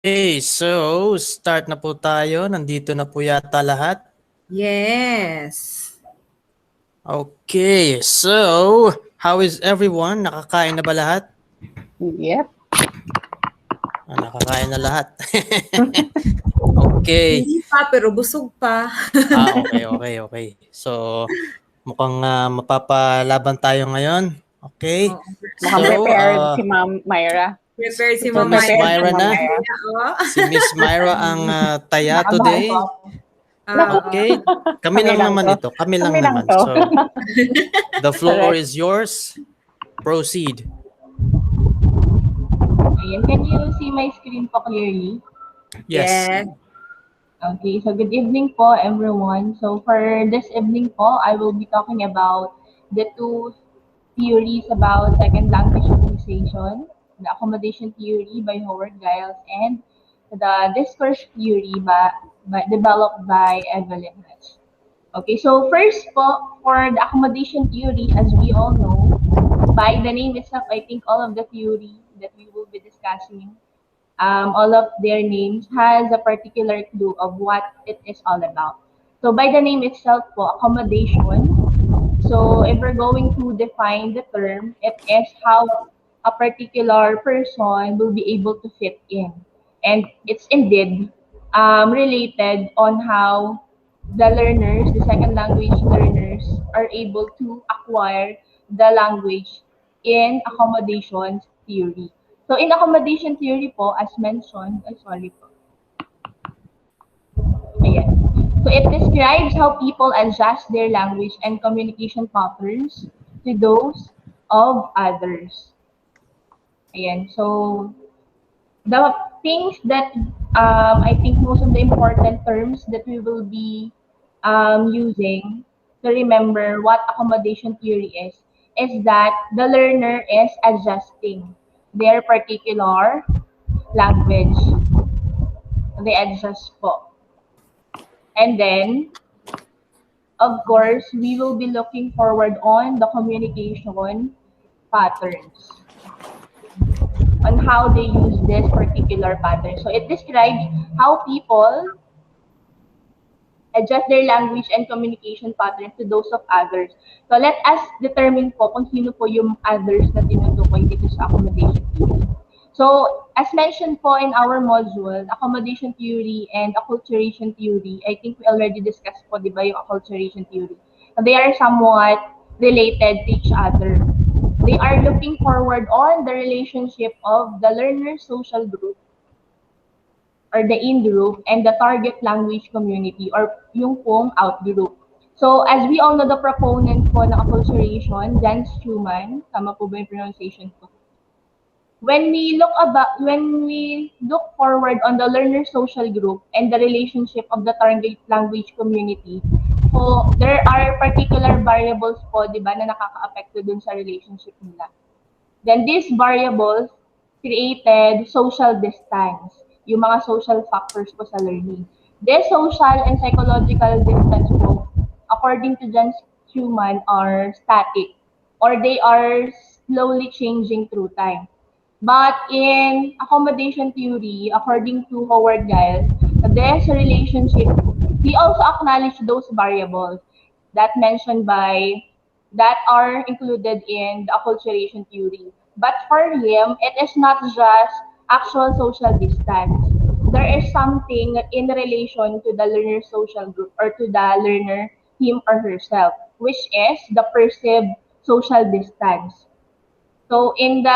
Okay, so start na po tayo. Nandito na po yata lahat. Yes. Okay, so how is everyone? Nakakain na ba lahat? Yep. Nakakain na lahat. Okay. Hindi pa, pero busog pa. Okay. So mukhang mapapalaban tayo ngayon. Okay. Oo. Mukhang So, prepared si Ma'am Myra. Prepare si ito Mama Miss Prepared Myra si na. Myra. Si Miss Myra ang taya Nakabahan today. po ako. Okay. Kami lang naman to. ito. Kami lang Kami lang naman. to. So, the floor Correct. is yours. Proceed. Ayan, can you see my screen po clearly? Yes. Okay, so good evening po everyone. So for this evening po, I will be talking about the two theories about second language utilization, the accommodation theory by Howard Giles and the discourse theory developed by Evelyn Hess. Okay, so first po, for the accommodation theory, as we all know, by the name itself, I think all of the theory that we will be discussing, all of their names has a particular clue of what it is all about. So by the name itself po, accommodation. So if we're going to define the term, it is how a particular person will be able to fit in. And it's indeed related on how the learners, the second language learners, are able to acquire the language in accommodations theory. So in accommodation theory po, as mentioned, sorry po. Ayan. So it describes how people adjust their language and communication patterns to those of others. Ayan. So the things that I think most of the important terms that we will be using to remember what accommodation theory is that the learner is adjusting their particular language. They adjust po. And then, of course, we will be looking forward on the communication patterns, on how they use this particular pattern. So it describes how people adjust their language and communication patterns to those of others. So let us determine po kung sino po yung others na tinutukoy dito sa accommodation theory. So, as mentioned po in our module, accommodation theory and acculturation theory, I think we already discussed po, di ba, yung acculturation theory. They are somewhat related to each other. They are looking forward on the relationship of the learner social group or the in-group and the target language community or yung pong out-group. So, as we all know, the proponent po ng acculturation, Jan Schumann, tama po ba yung pronunciation ko? When we look forward on the learner social group and the relationship of the target language community, so there are particular variables po, di ba, na nakaka-apekto dun sa relationship nila. Then these variables created social distance, yung mga social factors po sa learning. This social and psychological distance po, according to John Schumann, are static or they are slowly changing through time. But in accommodation theory, according to Howard Giles, this relationship, he also acknowledged those variables that mentioned by that are included in the acculturation theory. But for him, it is not just actual social distance. There is something in relation to the learner social group or to the learner, him or herself, which is the perceived social distance. So in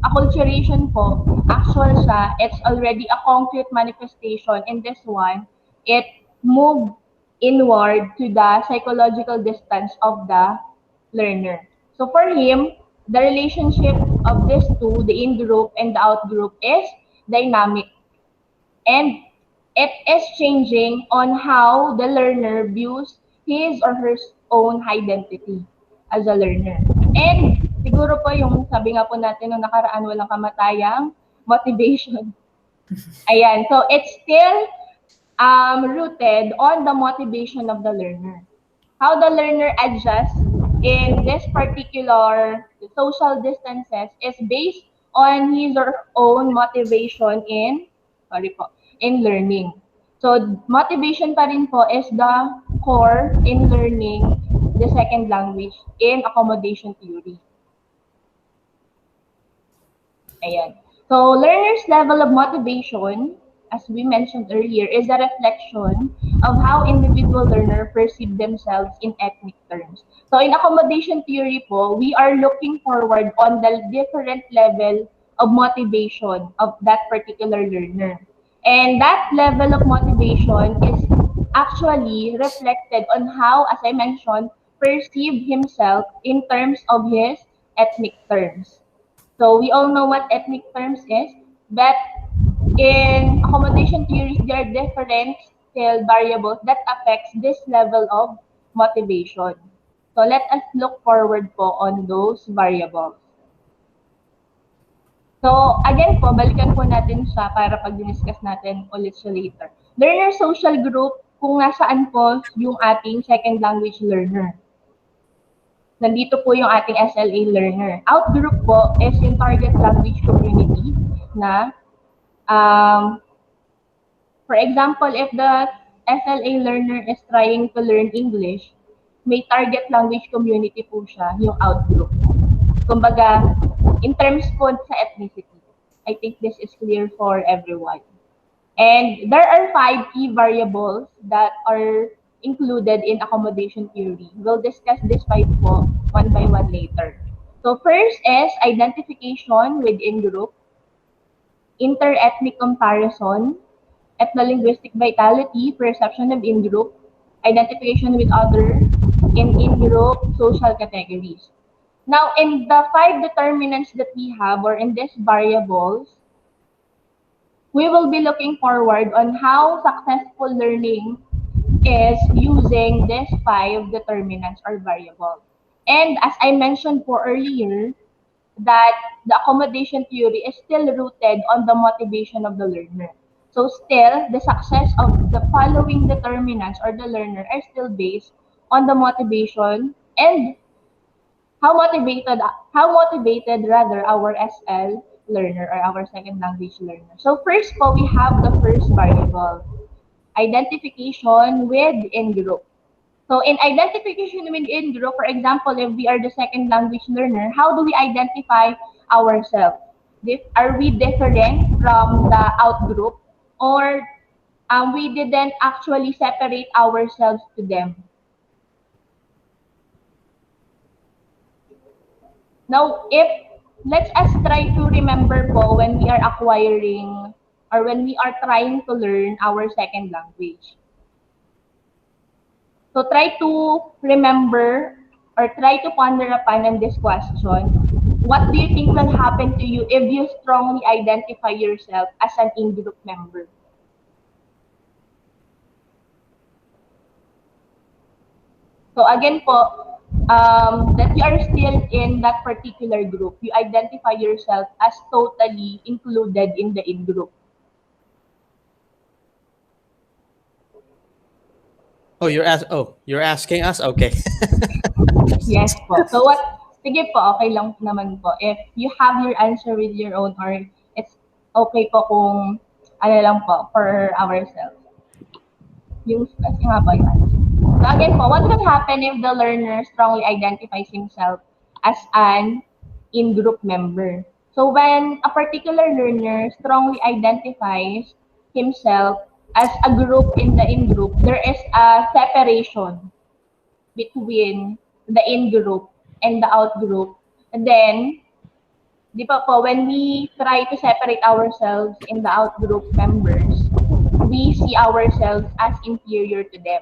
acculturation po, actual siya, it's already a concrete manifestation. In this one, it moved inward to the psychological distance of the learner. So for him, the relationship of these two, the in-group and the out-group, is dynamic. And it is changing on how the learner views his or her own identity as a learner. And siguro po yung sabi nga po natin nung nakaraan, walang kamatayang motivation. Ayan, so it's still rooted on the motivation of the learner. How the learner adjusts in this particular social distances is based on his or own motivation in learning. So, motivation pa rin po is the core in learning the second language in accommodation theory. Ayan. So, learner's level of motivation, as we mentioned earlier, is a reflection of how individual learner perceive themselves in ethnic terms. So, in accommodation theory po, we are looking forward on the different level of motivation of that particular learner. And that level of motivation is actually reflected on how, as I mentioned, perceive himself in terms of his ethnic terms. So we all know what ethnic terms is, but in accommodation theories, there are different scale variables that affects this level of motivation. So let us look forward po on those variables. So again po, balikan po natin siya para pag-discuss natin ulit siya later. Learner social group, kung nasaan po yung ating second language learner. Nandito po yung ating SLA learner. Outgroup po is yung target language community na, for example, if the SLA learner is trying to learn English, may target language community po siya, yung outgroup. Kumbaga, in terms po sa ethnicity, I think this is clear for everyone. And there are 5 key variables that are included in accommodation theory. We'll discuss this 5 po one by one later. So first is identification within group, inter-ethnic comparison, ethno-linguistic vitality, perception of in-group, identification with other, in in-group social categories. Now, in the 5 determinants that we have, or in these variables, we will be looking forward on how successful learning is using these 5 determinants or variables. And as I mentioned po earlier, that the accommodation theory is still rooted on the motivation of the learner. So still, the success of the following determinants or the learner are still based on the motivation and how motivated rather our SL learner or our second language learner. So first po, we have the first variable, identification with in-group. So in identification with in-group, for example, if we are the second language learner, how do we identify ourselves? Are we different from the out-group, or we didn't actually separate ourselves to them? Now, let's us try to remember po when we are acquiring or when we are trying to learn our second language. So try to remember or try to ponder upon on this question. What do you think will happen to you if you strongly identify yourself as an in-group member? So again po, that you are still in that particular group, you identify yourself as totally included in the in-group. Oh, you're asking us? Okay. Yes po. So sige po, okay lang naman po. If you have your answer with your own, or it's okay po kung ano lang po for ourselves. Yung nga po yung answer. So again po, what would happen if the learner strongly identifies himself as an in-group member? So when a particular learner strongly identifies himself as a group in the in-group, there is a separation between the in-group and the out-group. And then, di ba po, when we try to separate ourselves in the out-group members, we see ourselves as inferior to them.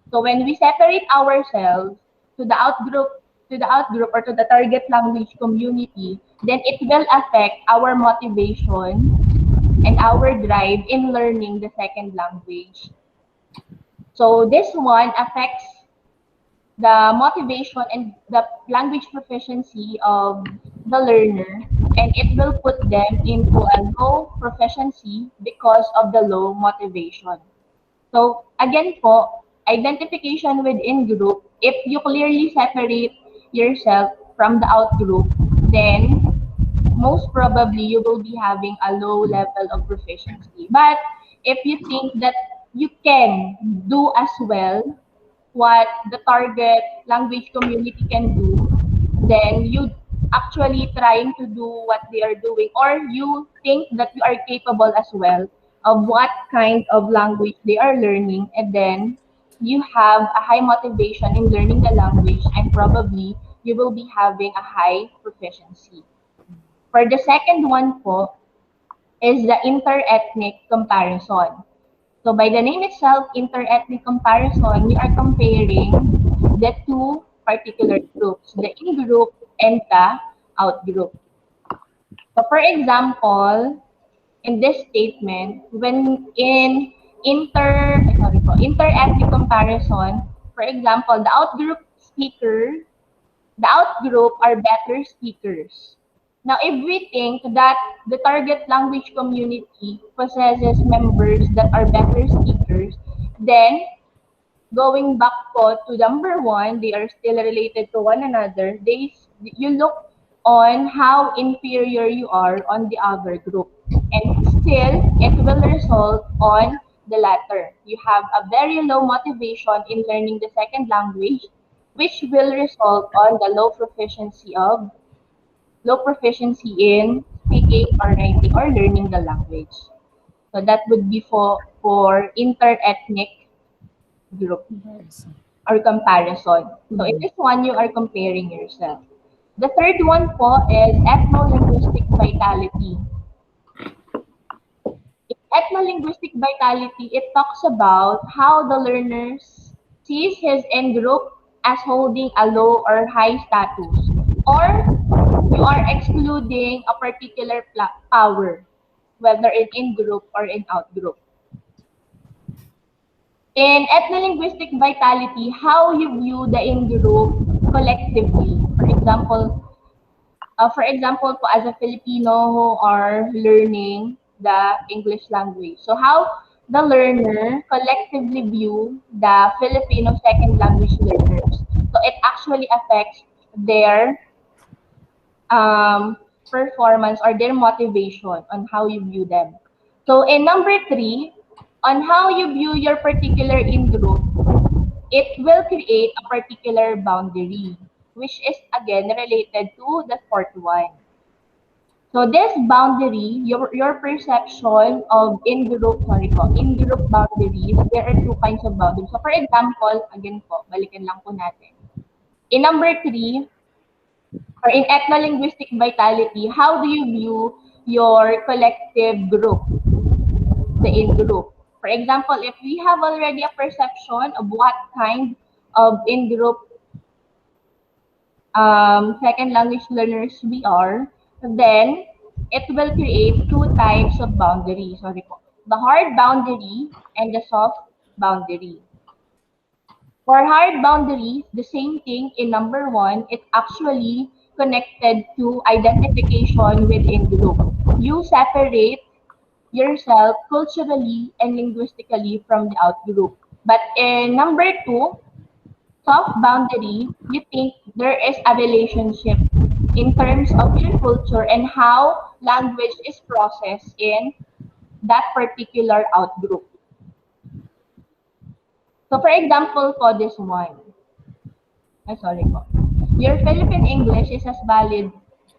So when we separate ourselves to the out-group or to the target language community, then it will affect our motivation and our drive in learning the second language. So this one affects the motivation and the language proficiency of the learner, and it will put them into a low proficiency because of the low motivation. So again po, identification within group, if you clearly separate yourself from the out group, then most probably you will be having a low level of proficiency. But if you think that you can do as well what the target language community can do, then you actually trying to do what they are doing, or you think that you are capable as well of what kind of language they are learning, and then you have a high motivation in learning the language, and probably you will be having a high proficiency. For the second one po is the inter-ethnic comparison. So by the name itself, inter-ethnic comparison, we are comparing the two particular groups, the in-group and the out-group. So for example, in this statement, when in inter-ethnic comparison, for example, the out-group are better speakers. Now, if we think that the target language community possesses members that are better speakers, then going back po to number one, they are still related to one another. You look on how inferior you are on the other group. And still, it will result on the latter. You have a very low motivation in learning the second language, which will result on the low proficiency in speaking or writing or learning the language. So that would be for inter-ethnic group or comparison. So in this one, you are comparing yourself. The third one po is ethno-linguistic vitality. In ethno-linguistic vitality, it talks about how the learner sees his in-group as holding a low or high status, or you are excluding a particular power, whether in-group or in out-group. In ethno-linguistic vitality, how you view the in-group collectively. For example, po, as a Filipino who are learning the English language. So how the learner collectively view the Filipino second language learners. So it actually affects their performance or their motivation on how you view them. So in number three, on how you view your particular in-group, it will create a particular boundary, which is again related to the fourth one. So this boundary, your perception of in-group boundaries, there are two kinds of boundaries. So for example, again po, balikan lang po natin. In number three, or in ethno-linguistic vitality, how do you view your collective group, the in-group? For example, if we have already a perception of what kind of in-group second language learners we are, then it will create two types of boundaries. Sorry po. The hard boundary and the soft boundary. For hard boundaries, the same thing in number one, it's actually connected to identification within group. You separate yourself culturally and linguistically from the out group. But in number two, soft boundary, you think there is a relationship in terms of your culture and how language is processed in that particular out group. So for example po, this one. Sorry po. Your Philippine English is as valid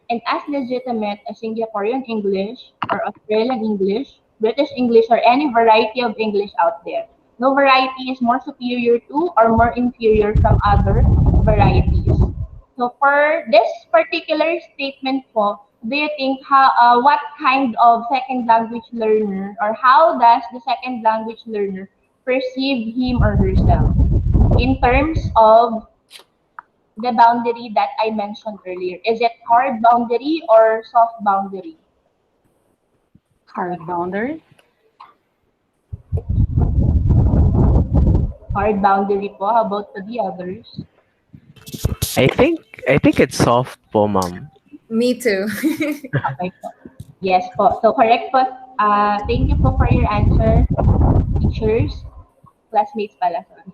and as legitimate as Singaporean English or Australian English, British English, or any variety of English out there. No variety is more superior to or more inferior from other varieties. So for this particular statement po, do you think what kind of second language learner, or how does the second language learner perceive him or herself in terms of the boundary that I mentioned earlier? Is it hard boundary or soft boundary? Hard boundary. Hard boundary po. How about to the others? I think it's soft po, ma'am. Me too. Okay po. Yes po. So correct po. Thank you po for your answer, teachers. Classmates pala. Sorry.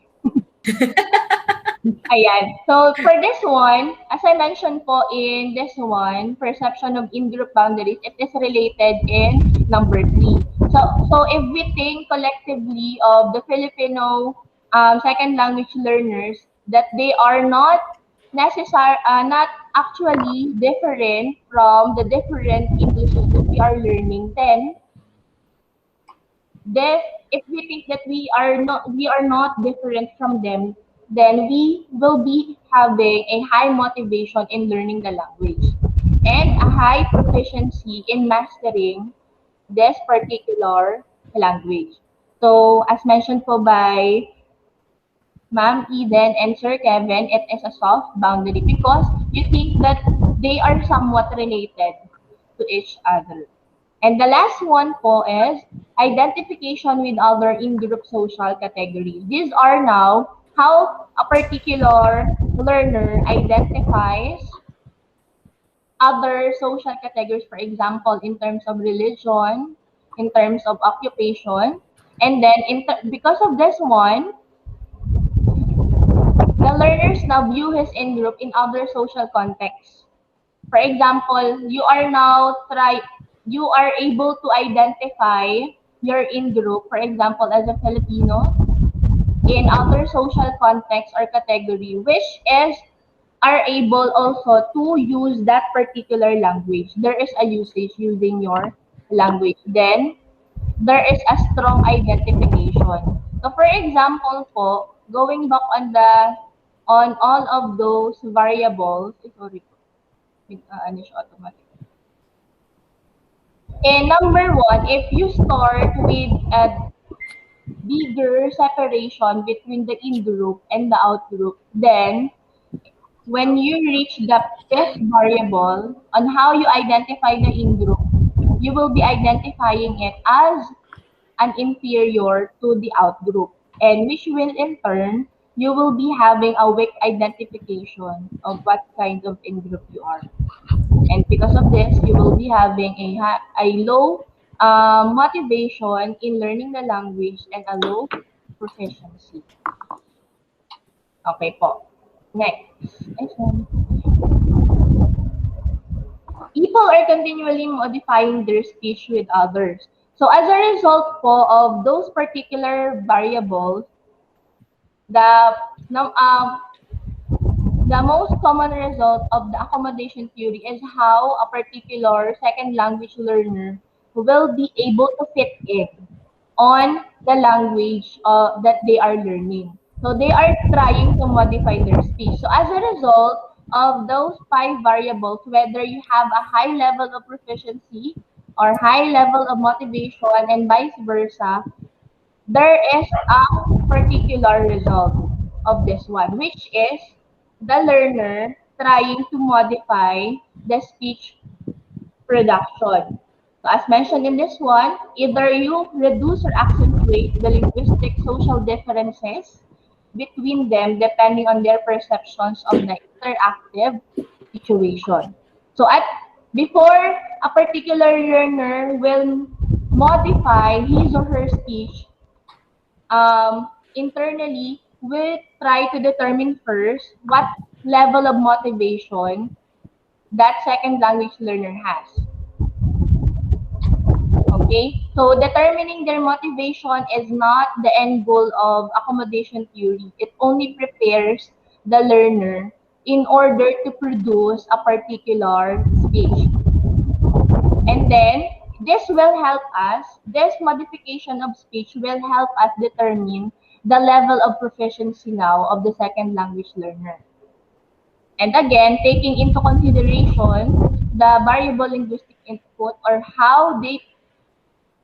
Ayan. So for this one, as I mentioned po in this one, perception of in-group boundaries, it is related in number 3. So if we think collectively of the Filipino second language learners, that they are not actually different from the different Englishes that we are learning, then if we think that we are not different from them, then we will be having a high motivation in learning the language and a high proficiency in mastering this particular language. So as mentioned po by Ma'am Eden and Sir Kevin, it is a soft boundary because you think that they are somewhat related to each other. And the last one po is identification with other in-group social categories. These are now how a particular learner identifies other social categories, for example, in terms of religion, in terms of occupation, and then because of this one, the learners now view his in-group in other social contexts. For example, you are able to identify your in-group, for example, as a Filipino, in other social context or category, which is are able also to use that particular language. There is a usage using your language. Then, there is a strong identification. So for example po, going back on all of those variables, sorry po, ano siya automatic. And number one, if you start with a bigger separation between the in-group and the out-group, then when you reach the fifth variable on how you identify the in-group, you will be identifying it as an inferior to the outgroup, and which will in turn, you will be having a weak identification of what kind of in-group you are. And because of this, you will be having a low motivation in learning the language and a low proficiency. Okay po. Next. Next one. People are continually modifying their speech with others. So as a result po of those particular variables, the num- um, the most common result of the accommodation theory is how a particular second language learner will be able to fit in on the language that they are learning. So they are trying to modify their speech. So as a result of those 5 variables, whether you have a high level of proficiency or high level of motivation and vice versa, there is a particular result of this one, which is the learner trying to modify the speech production. So as mentioned in this one, either you reduce or accentuate the linguistic social differences between them depending on their perceptions of the interactive situation. So before a particular learner will modify his or her speech, internally, we try to determine first what level of motivation that second language learner has. Okay? So determining their motivation is not the end goal of accommodation theory. It only prepares the learner in order to produce a particular speech. And then, this modification of speech will help us determine the level of proficiency now of the second language learner. And again, taking into consideration the variable linguistic input or how they,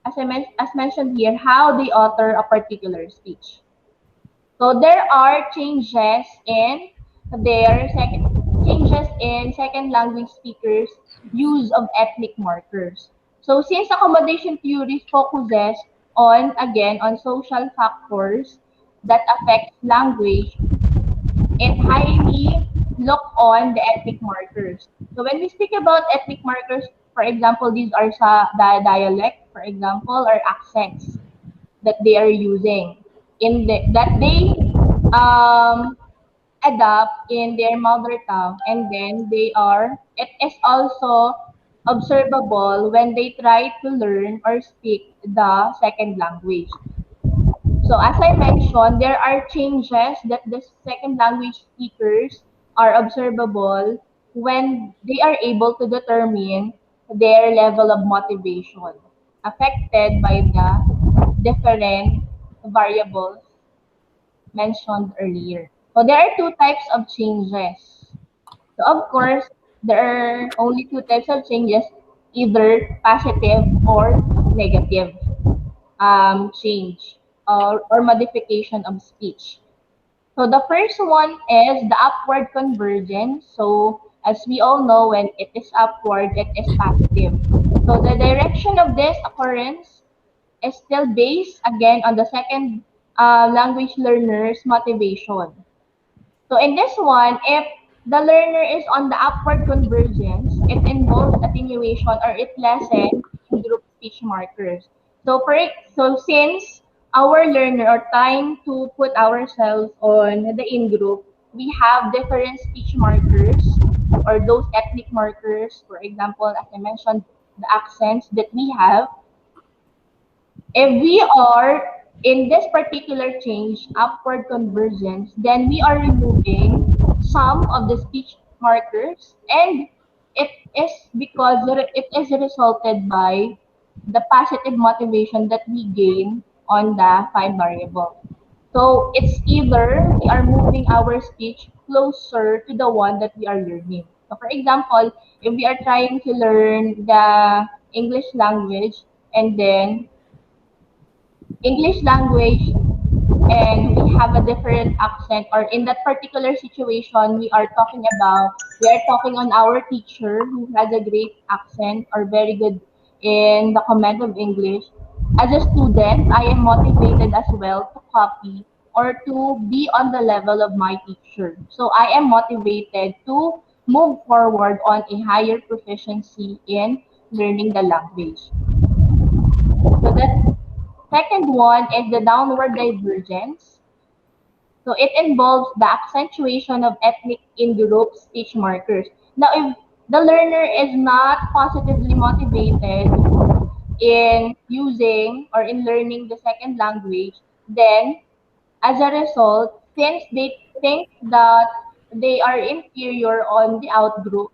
as mentioned here, how they author a particular speech. So there are changes in second language speakers' use of ethnic markers. So since accommodation theory focuses on social factors that affect language, it highly look on the ethnic markers. So when we speak about ethnic markers, for example, these are the dialect, for example, or accents that they are using that they um, adapt in their mother tongue, and then it is also observable when they try to learn or speak the second language. So as I mentioned, there are changes that the second language speakers are observable when they are able to determine their level of motivation affected by the different variables mentioned earlier. So there are two types of changes. So of course, there are only two types of changes, either positive or negative change or modification of speech. So the first one is the upward convergence. So as we all know, when it is upward, it is positive. So the direction of this occurrence is still based again on the second language learner's motivation. So in this one, if the learner is on the upward convergence, it involves attenuation or it lessens in group speech markers. So since our learner or trying to put ourselves on the in group, we have different speech markers or those ethnic markers. For example, as I mentioned, the accents that we have, if we are in this particular change, upward convergence, then we are removing some of the speech markers, and it is because it is resulted by the positive motivation that we gain on the five variable. So it's either we are moving our speech closer to the one that we are learning. So for example, if we are trying to learn the English language and then English language and we have a different accent, or in that particular situation we are talking on our teacher who has a great accent or very good in the command of English. As a student, I am motivated as well to copy or to be on the level of my teacher. So I am motivated to move forward on a higher proficiency in learning the language. So that second one is the downward divergence. So it involves the accentuation of ethnic in-group speech markers. Now, if the learner is not positively motivated in using or in learning the second language, then as a result, since they think that they are inferior on the out group,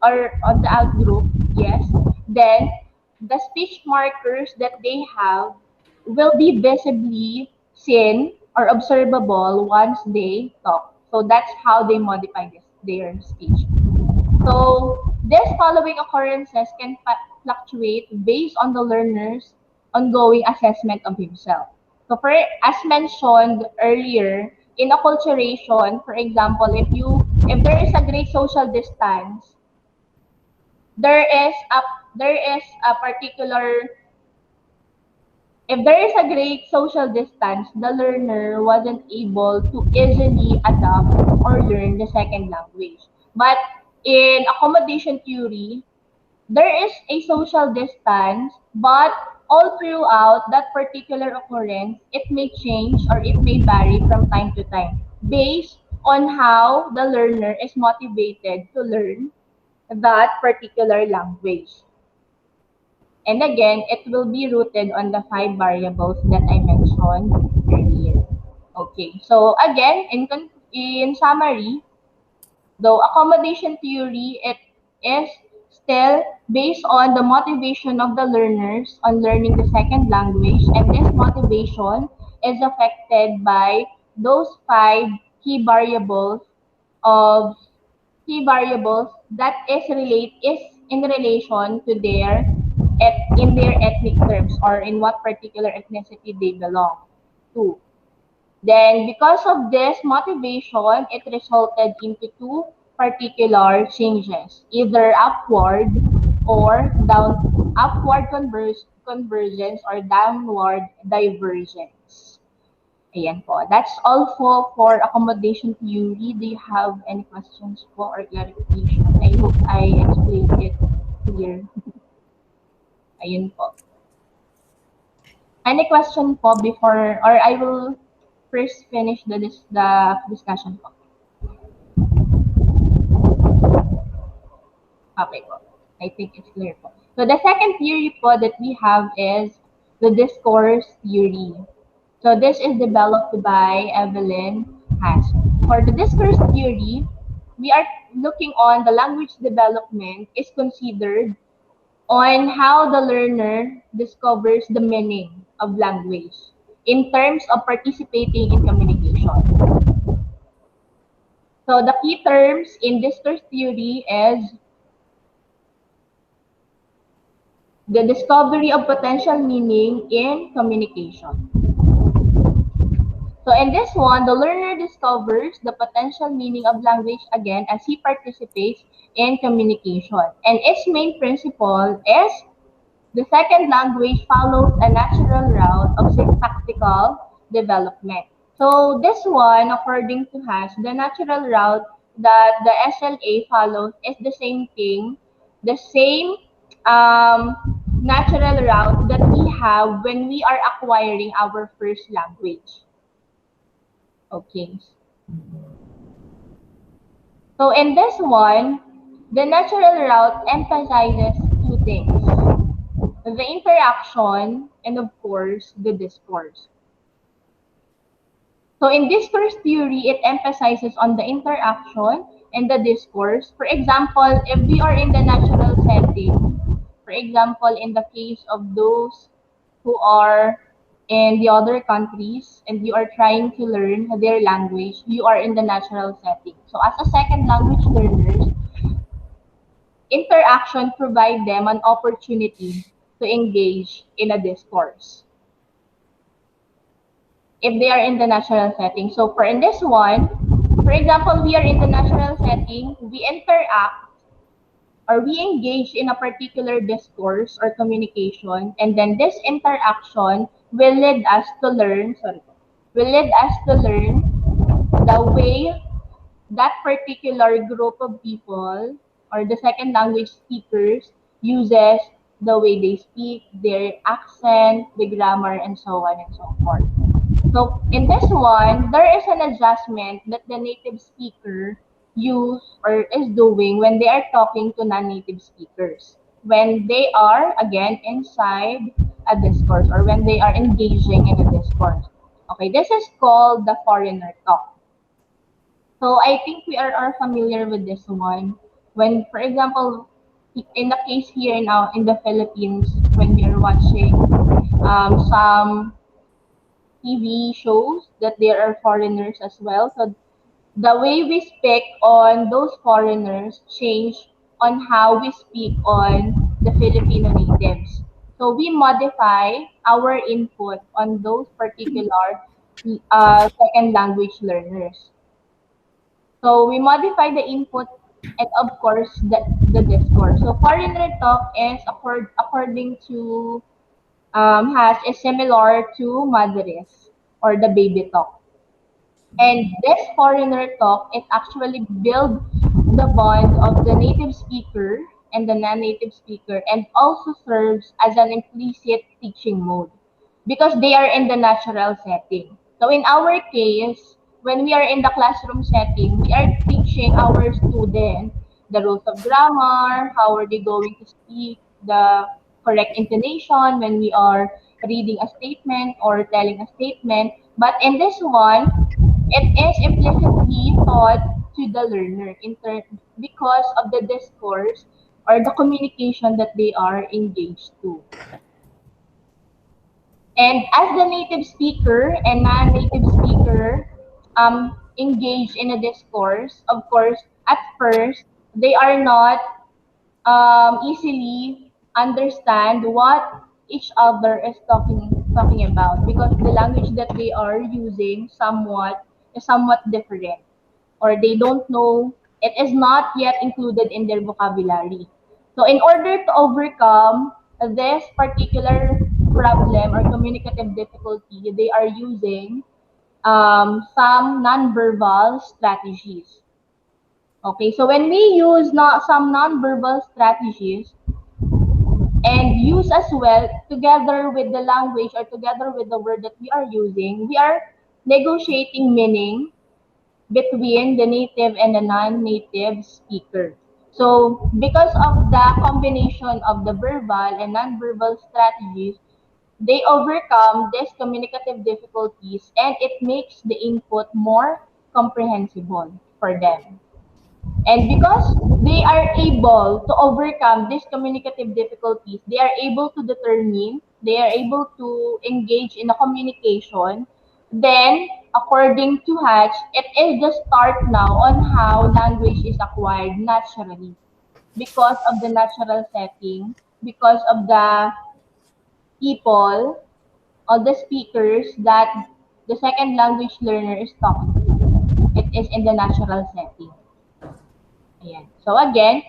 yes, then the speech markers that they have will be visibly seen or observable once they talk. So that's how they modify their speech. So these following occurrences can fluctuate based on the learner's ongoing assessment of himself. So as mentioned earlier, in acculturation, for example, if there is a great social distance, there is a there is a particular if there is a great social distance, the learner wasn't able to easily adapt or learn the second language. But in accommodation theory, there is a social distance, but all throughout that particular occurrence, it may change or it may vary from time to time based on how the learner is motivated to learn that particular language. And again, it will be rooted on the five variables that I mentioned earlier. Okay, so again, in summary, though accommodation theory, it is still based on the motivation of the learners on learning the second language, and this motivation is affected by those five key variables of that is in relation to in their ethnic terms or in what particular ethnicity they belong to. Then, because of this motivation, it resulted into two particular changes, either upward convergence or downward divergence. Ayan po. That's all for accommodation theory. Do you have any questions po or clarification? I hope I explained it clear. Ayun po. Any question po before, or I will first finish the discussion po. Okay po. I think it's clear po. So the second theory po that we have is the discourse theory. So this is developed by Evelyn Haas. For the discourse theory, we are looking on the language development is considered on how the learner discovers the meaning of language in terms of participating in communication. So the key terms in discourse theory is the discovery of potential meaning in communication. So in this one, the learner discovers the potential meaning of language again as he participates in communication. And its main principle is the second language follows a natural route of syntactical development. So this one, according to Hash, the natural route that the SLA follows is the same thing, the same natural route that we have when we are acquiring our first language. Okay. So in this one, the natural route emphasizes two things: the interaction and of course the discourse. So in discourse theory, it emphasizes on the interaction and the discourse. For example, if we are in the natural setting, for example, in the case of those who are in the other countries and you are trying to learn their language, you are in the natural setting. So as a second language learners, interaction provide them an opportunity to engage in a discourse if they are in the natural setting. So for in this one, for example, we are in the natural setting, we interact or we engage in a particular discourse or communication, and then this interaction will lead us to learn, will lead us to learn the way that particular group of people or the second language speakers uses the way they speak, their accent, the grammar, and so on and so forth. So in this one, there is an adjustment that the native speaker use or is doing when they are talking to non-native speakers. When they are, again, inside a discourse or when they are engaging in a discourse. Okay, this is called the foreigner talk. So I think we are familiar with this one. When, for example, in the case here now in the Philippines, when we are watching some TV shows that there are foreigners as well. So the way we speak on those foreigners change on how we speak on the Filipino natives. So we modify our input on those particular second language learners. So we modify the input and of course the discourse. So foreigner talk is according to has is similar to madres or the baby talk. And this foreigner talk, it actually builds the bond of the native speaker and the non-native speaker and also serves as an implicit teaching mode because they are in the natural setting. So in our case, when we are in the classroom setting, we are teaching our students the rules of grammar, how are they going to speak, the correct intonation when we are reading a statement or telling a statement. But in this one, it is implicitly taught to the learner because of the discourse or the communication that they are engaged to. And as the native speaker and non-native speaker engage in a discourse, of course, at first, they are not easily understand what each other is talking about because the language that they are using somewhat different or they don't know it is not yet included in their vocabulary. So in order to overcome this particular problem or communicative difficulty, they are using some nonverbal strategies. Okay, so when we use some nonverbal strategies and use as well together with the language or together with the word that we are using, we are negotiating meaning between the native and the non-native speaker. So because of the combination of the verbal and nonverbal strategies, they overcome these communicative difficulties and it makes the input more comprehensible for them. And because they are able to overcome these communicative difficulties, they are able to determine, they are able to engage in a communication, then according to Hatch, it is the start now on how language is acquired naturally because of the natural setting, because of the people or the speakers that the second language learner is talking to. It is in the natural setting. Ayan. So again,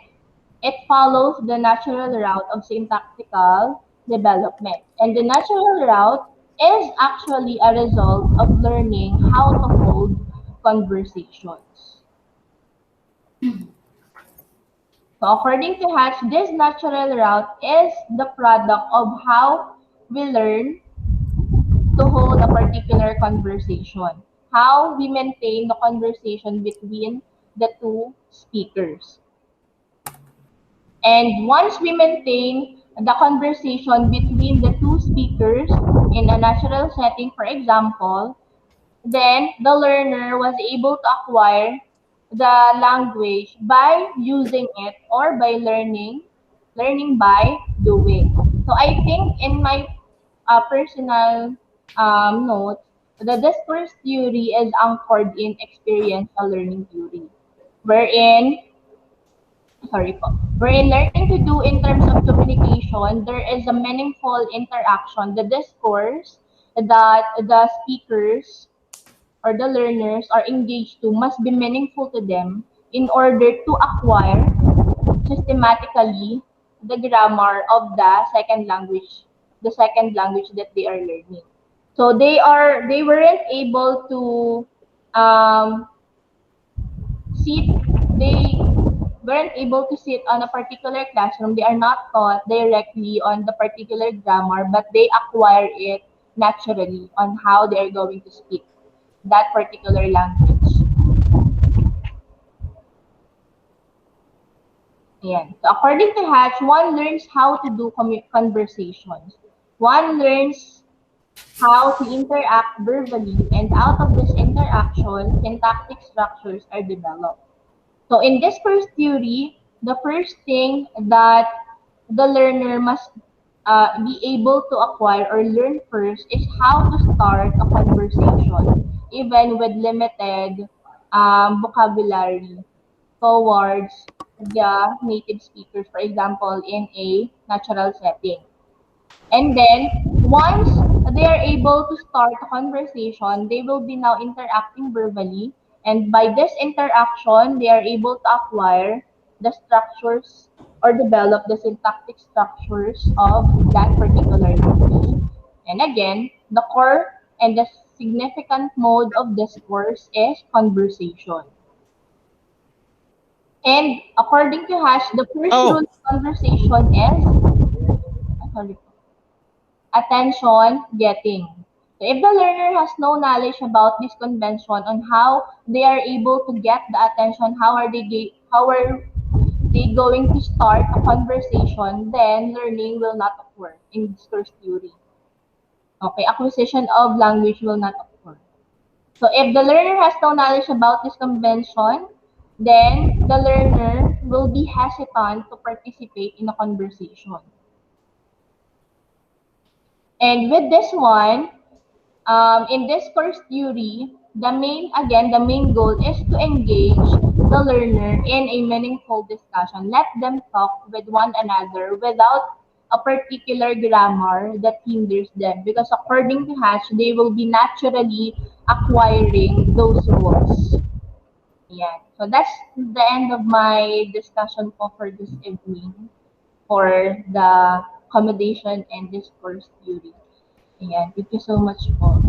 it follows the natural route of syntactical development. And the natural route is actually a result of learning how to hold conversations. So according to Hatch, this natural route is the product of how we learn to hold a particular conversation, how we maintain the conversation between the two speakers. And once we maintain the conversation between the two speakers in a natural setting, for example, then the learner was able to acquire the language by using it or by learning by doing. So I think in my personal notes, the discourse theory is anchored in experiential learning theory, wherein wherein learning to do in terms of communication, there is a meaningful interaction. The discourse that the speakers or the learners are engaged to must be meaningful to them in order to acquire systematically the grammar of the second language that they are learning. So they weren't able to sit they weren't able to sit on a particular classroom. They are not taught directly on the particular grammar, but they acquire it naturally on how they are going to speak that particular language. Ayan. So according to Hatch, one learns how to do conversations. One learns how to interact verbally, and out of this interaction, syntactic structures are developed. So in discourse theory, the first thing that the learner must be able to acquire or learn first is how to start a conversation, even with limited vocabulary towards the native speakers, for example, in a natural setting. And then once they are able to start a conversation, they will be now interacting verbally. And by this interaction, they are able to acquire the structures or develop the syntactic structures of that particular language. And again, the core and the significant mode of discourse is conversation. And according to Hash, the first rule Oh, of conversation is, sorry, attention getting. So if the learner has no knowledge about this convention on how they are able to get the attention, how are they going to start a conversation, then learning will not occur in discourse theory. Okay, acquisition of language will not occur. So if the learner has no knowledge about this convention, then the learner will be hesitant to participate in a conversation. And with this one, in discourse theory, the main goal is to engage the learner in a meaningful discussion. Let them talk with one another without a particular grammar that hinders them. Because according to Hatch, they will be naturally acquiring those rules. Yeah. So that's the end of my discussion for this evening for the accommodation and discourse theory. Ayan, thank you so much po.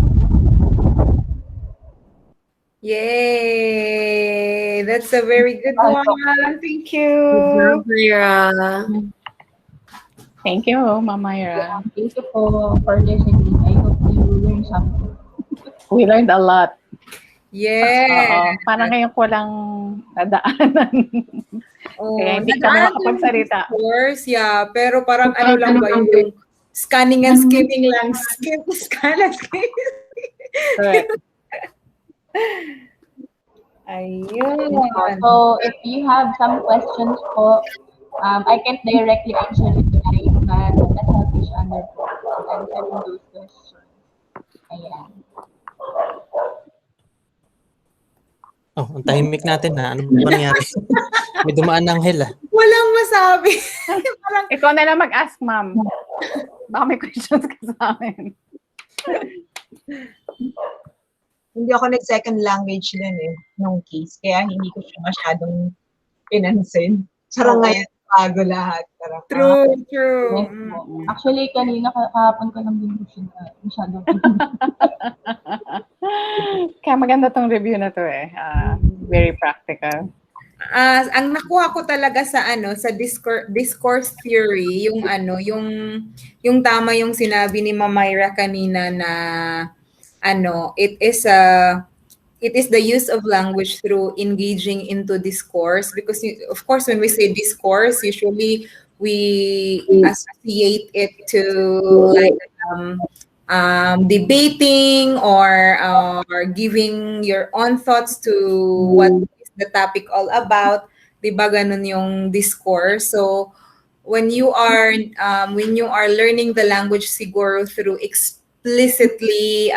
Yay! That's a very good one. Thank Good you. job, Myra. Thank you, Mama Myra. Thank you po for listening. I hope you learned something. We learned a lot. Yes. Parang ngayon ko lang nadaanan. Kaya hindi ka na Nadaanan ko yung makapagsalita. Discourse, yeah. Pero parang ano lang ba yung scanning and skimming lang. Scan and skim. Correct. Ayun. So, if you have some questions po, I can't directly answer it tonight, but let's help each other po answering those questions. Ayan. Oh, ang tahimik natin ha. Ano ba nangyari? May dumaan ng anghel ah. Walang masabi. Parang, Ikaw na lang mag-ask, ma'am. Baka may questions ka sa amin. Hindi ako nag-second language din nung case. Kaya hindi ko siya masyadong pinansin. Parang ngayon, bago lahat. Parang, true. Yes po. Actually, kanina kahapon ko lang din siya masyadong. Kaya maganda tong review na to very practical. Ang nakuha ko talaga sa sa discourse theory, yung tama yung sinabi ni Myra kanina na it is the use of language through engaging into discourse, because of course when we say discourse, usually we associate it to like debating or giving your own thoughts to what is the topic all about. Diba ganun yung discourse? So when you are learning the language siguro through explicitly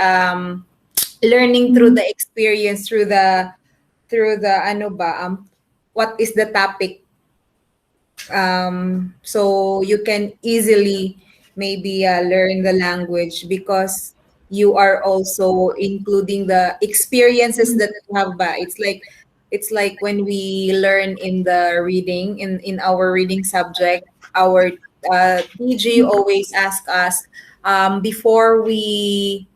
learning through the experience, through the what is the topic, so you can easily maybe learn the language because you are also including the experiences that you have ba. It's like when we learn in the reading in our reading subject, our TG always ask us before we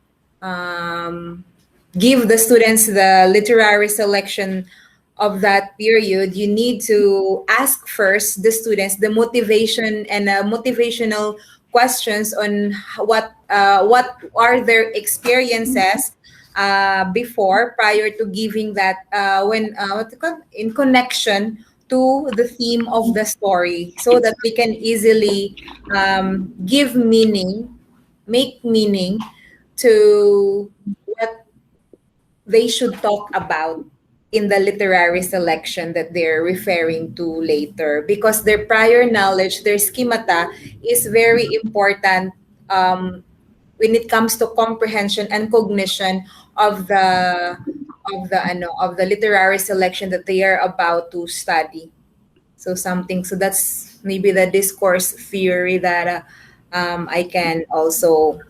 give the students the literary selection of that period, you need to ask first the students the motivation and motivational questions on what are their experiences before, prior to giving that in connection to the theme of the story, so that we can easily make meaning to what they should talk about in the literary selection that they're referring to later, because their prior knowledge, their schemata, is very important when it comes to comprehension and cognition of the literary selection that they are about to study. So that's maybe the discourse theory that I can also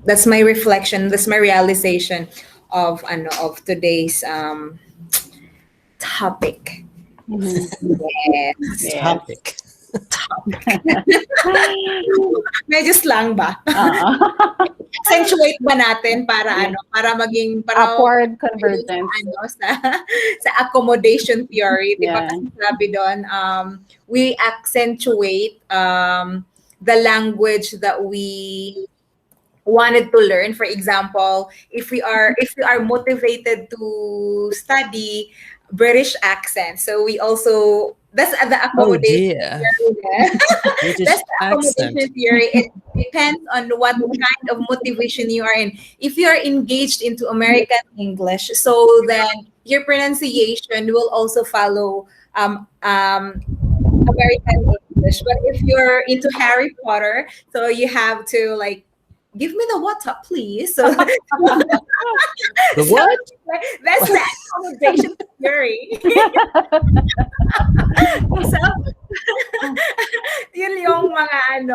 that's my reflection, that's my realization of today's topic. Yes. Topic. Medyo slang ba? Accentuate ba natin para para maging upward convergence sa accommodation theory, di ba? Yeah. Kasi sabi doon, we accentuate the language that we wanted to learn. For example, if we are motivated to study British accent, so we also, that's the accommodation theory. British That's the accommodation accent. theory. It depends on what kind of motivation you are in. If you are engaged into American English, so then your pronunciation will also follow American English. But if you're into Harry Potter, so you have to like, give me the water, please. So The what? that's the accommodation theory. So, yun yung mga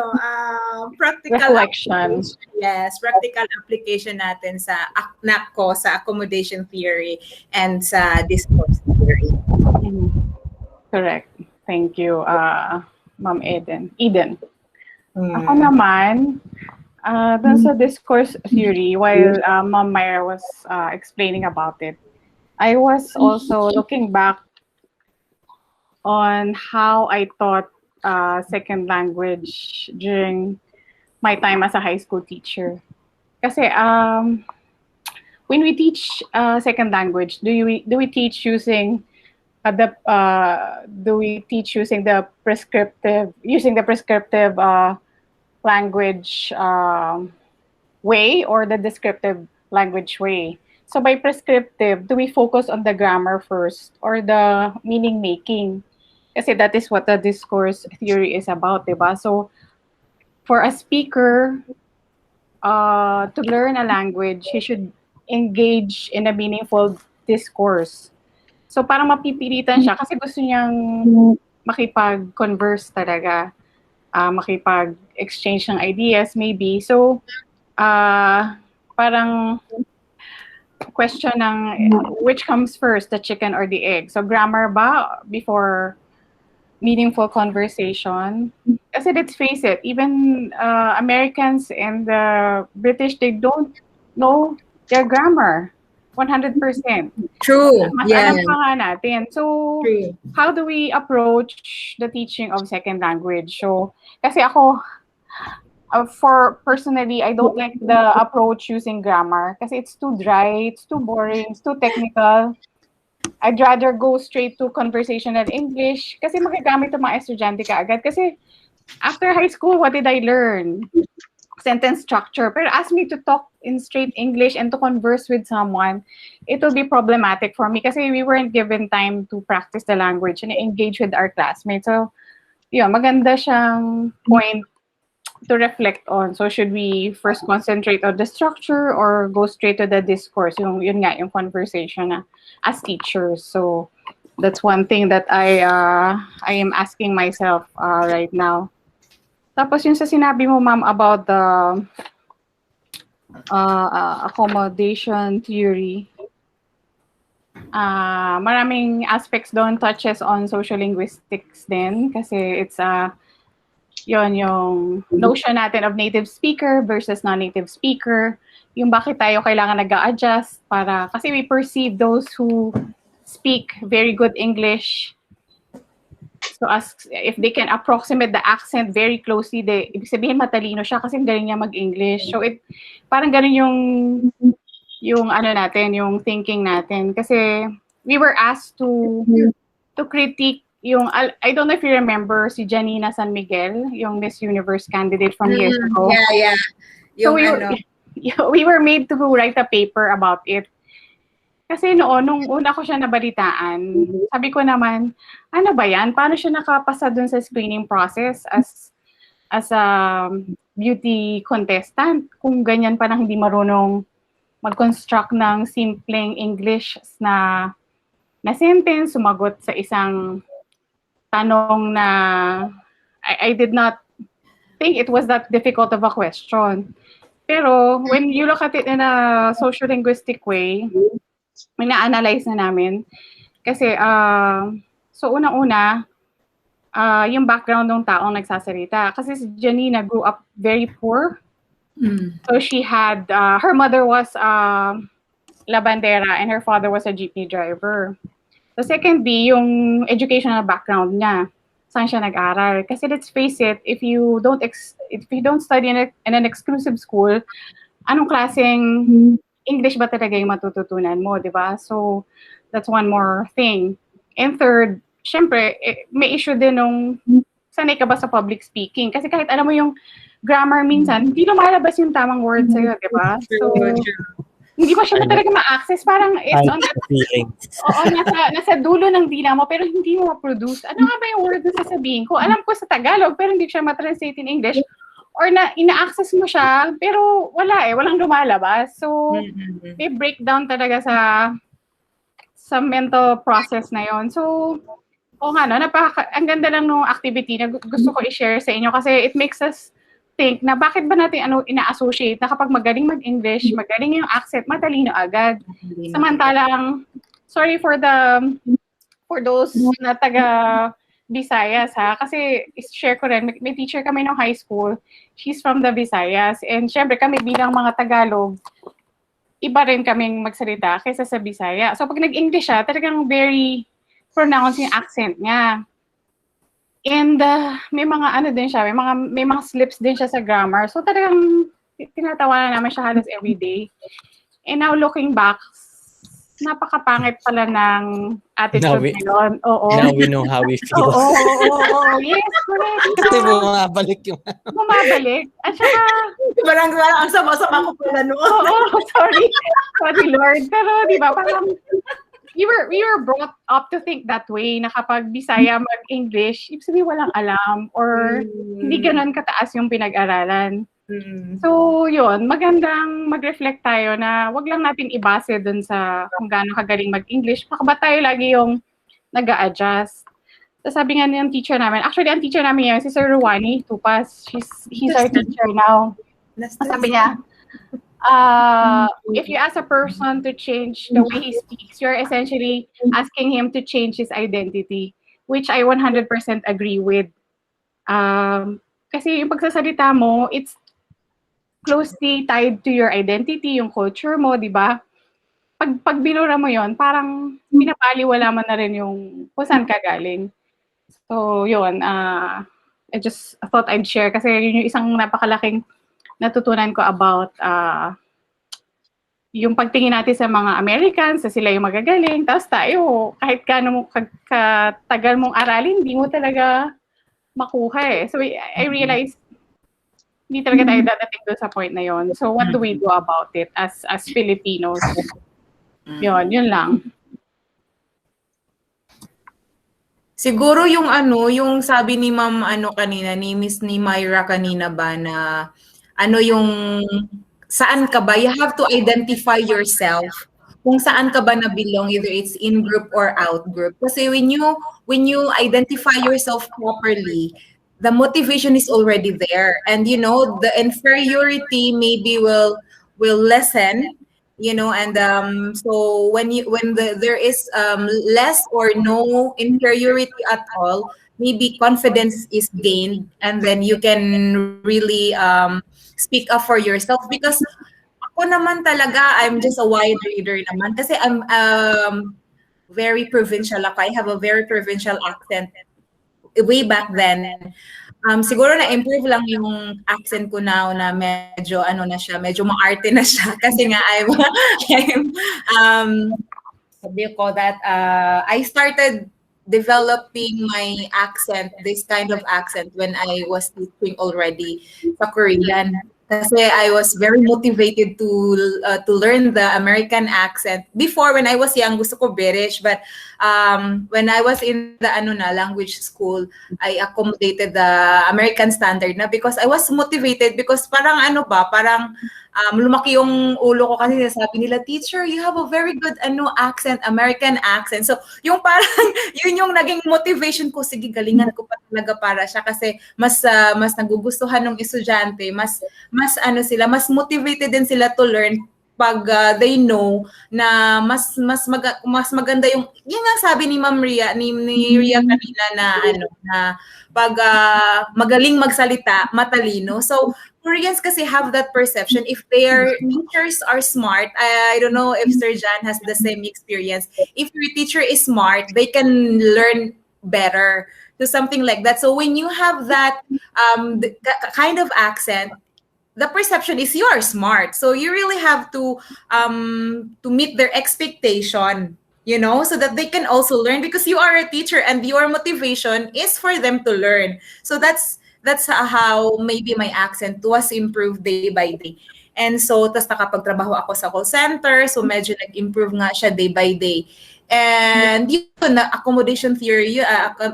practical reflection. Yes, practical application natin sa sa accommodation theory and sa discourse theory. Correct. Thank you, Ma'am Eden. Ako naman, dun sa discourse theory, while Ma'am Myra was explaining about it, I was also looking back on how I taught second language during my time as a high school teacher. Kasi when we teach second language, do we teach using the prescriptive language way or the descriptive language way? So by prescriptive, do we focus on the grammar first or the meaning making? Kasi that is what the discourse theory is about, diba? So for a speaker to learn a language, he should engage in a meaningful discourse. So parang mapipilitan siya kasi gusto niyang makipag-converse talaga, makipag-exchange ng ideas maybe. So parang question ng which comes first, the chicken or the egg? So grammar ba before meaningful conversation? Kasi let's face it, even Americans and the British, they don't know their grammar 100%. True. Mas Yeah. alam pa nga natin. So, True. how do we approach the teaching of second language? So, kasi ako, personally, I don't like the approach using grammar kasi it's too dry, it's too boring, it's too technical. I'd rather go straight to conversational English kasi magagamit ang mga estudyante kaagad. Kasi after high school, what did I learn? Sentence structure. Pero ask me to talk in straight English and to converse with someone, it will be problematic for me kasi we weren't given time to practice the language and engage with our classmates. So, yun, maganda siyang point to reflect on. So, should we first concentrate on the structure or go straight to the discourse? Yun nga, yung conversation na as teachers. So, that's one thing that I am asking myself right now. Tapos yung sa sinabi mo, ma'am, about the accommodation theory, maraming aspects doon touches on social linguistics din kasi it's yon yung notion natin of native speaker versus non-native speaker, yung bakit tayo kailangan nag-a-adjust para kasi we perceive those who speak very good English, so as if they can approximate the accent very closely, ibig sabihin matalino siya kasi galing niya mag-English. So parang ganun yung ano natin, yung thinking natin kasi we were asked to critique yung, I don't know if you remember si Janina San Miguel, yung Miss Universe candidate from years ago. Yeah. So Yung we were made to write a paper about it. Kasi nung una ko siya nabalitaan, sabi ko naman, ano ba yan? Paano siya nakapasa dun sa screening process as a beauty contestant kung ganyan pa nang hindi marunong mag-construct ng simpleng English na sentence, sumagot sa isang tanong na I did not think it was that difficult of a question. Pero when you look at it in a social-linguistic way, ina-analyze na namin. Kasi, so unang-una, yung background ng taong nagsasalita. Kasi si Janina grew up very poor. So she had, her mother was labandera and her father was a jeepney driver. So secondly, yung educational background niya. Saan siya nag-aral? Kasi let's face it, if you don't study in an exclusive school, anong klaseng English ba talaga yung matututunan mo, di ba? So that's one more thing. And third, syempre, may issue din nung sanay ka ba sa public speaking? Kasi kahit alam mo yung grammar minsan, hindi lumalabas yung tamang word sa'yo, di ba? So, hindi pa siya talaga ma-access. Parang it's on that feeling. Oo, nasa dulo ng dila mo, pero hindi mo ma-produce. Ano nga ba yung word na sasabihin ko? Alam ko sa Tagalog, pero hindi siya ma-translate in English. Or ina-access mo siya, pero walang lumalabas. So, may breakdown talaga sa mental process na yon. So, ang ganda lang ng activity na gusto ko i-share sa inyo kasi it makes us think na bakit ba natin ina-associate na kapag magaling mag-English, magaling yung accent, matalino agad. Samantalang, sorry for those na taga Visayas ha, kasi share ko rin, may teacher kami ng high school, she's from the Visayas, and syempre kami bilang mga Tagalog, iba rin kaming magsalita kaysa sa Bisaya. So pag nag-English siya, talagang very pronounced yung accent niya. And may mga din siya, may mga slips din siya sa grammar. So talagang tinatawanan namin siya halos every day. And now looking back, napakapangit pala ng attitude ngayon. Oo. Now we know how we feel. Oo. Yes, correct. Kasi bumabalik yung... Bumabalik. At saka, Parang ang sama-sama ko pala noon. sorry. Sorry, Lord. Pero, di ba, parang, we were brought up to think that way na kapag Bisaya mag-English, ibig sabihin walang alam or hindi ganun kataas yung pinag-aralan. So, yun, magandang mag-reflect tayo na wag lang natin ibase dun sa kung gaano kagaling mag-English. Baka ba tayo lagi yung nag-a-adjust. So, sabi nga ng teacher namin, actually, ang teacher namin yan, si Sir Ruwani Tupas, he's our teacher now. Sabi niya, if you ask a person to change the way he speaks, you're essentially asking him to change his identity, which I 100% agree with. Kasi yung pagsasalita mo, it's closely tied to your identity, yung culture mo, di ba? Pag binura mo yon, parang pinapaliwala mo na rin yung kung saan ka galing. So, yun, I just thought I'd share kasi yun yung isang napakalaking natutunan ko about yung pagtingin natin sa mga Americans, na sila yung magagaling, tapos tayo, kahit kano katagal mong aralin, hindi mo talaga makuha eh. So, I realized hindi talaga tayo dadating doon sa point na yon. So, what do we do about it as Filipinos? Yun lang. Siguro yung yung sabi ni Ma'am kanina, ni Miss ni Myra kanina ba na yung saan ka ba? You have to identify yourself. Kung saan ka ba na belong, either it's in group or out group. Kasi when you identify yourself properly, the motivation is already there, and the inferiority maybe will lessen, and so when there is less or no inferiority at all, maybe confidence is gained, and then you can really speak up for yourself. Because ako naman talaga, I'm just a wide reader naman kasi I'm very provincial ako. I have a very provincial accent way back then. Siguro na-improve lang yung accent ko now na medyo medyo maarte na siya kasi nga what do you call that? I started developing my accent, this kind of accent, when I was teaching already sa Korean. Kasi I was very motivated to learn the American accent. Before, when I was young, gusto ko British, but when I was in the language school, I accommodated the American standard na because I was motivated because parang parang lumaki yung ulo ko kasi sabi nila, teacher, you have a very good accent, American accent. So, yung parang yun yung naging motivation ko, sige, galingan ko pa talaga para siya kasi mas nagugustuhan ng estudyante, mas motivated din sila to learn pag they know na mas maganda yung nga sabi ni Ma'am Ria, ni Ria kanina na pag magaling magsalita, matalino. So Koreans kasi have that perception. If their teachers are smart, I don't know if Sir Jan has the same experience. If your teacher is smart, they can learn better. So something like that. So when you have that kind of accent, the perception is you are smart. So you really have to meet their expectation, so that they can also learn because you are a teacher and your motivation is for them to learn. So that's how maybe my accent was improved day by day. And so, tas nakapagtrabaho ako sa call center, so medyo nag-improve nga siya day by day. And yun, accommodation theory,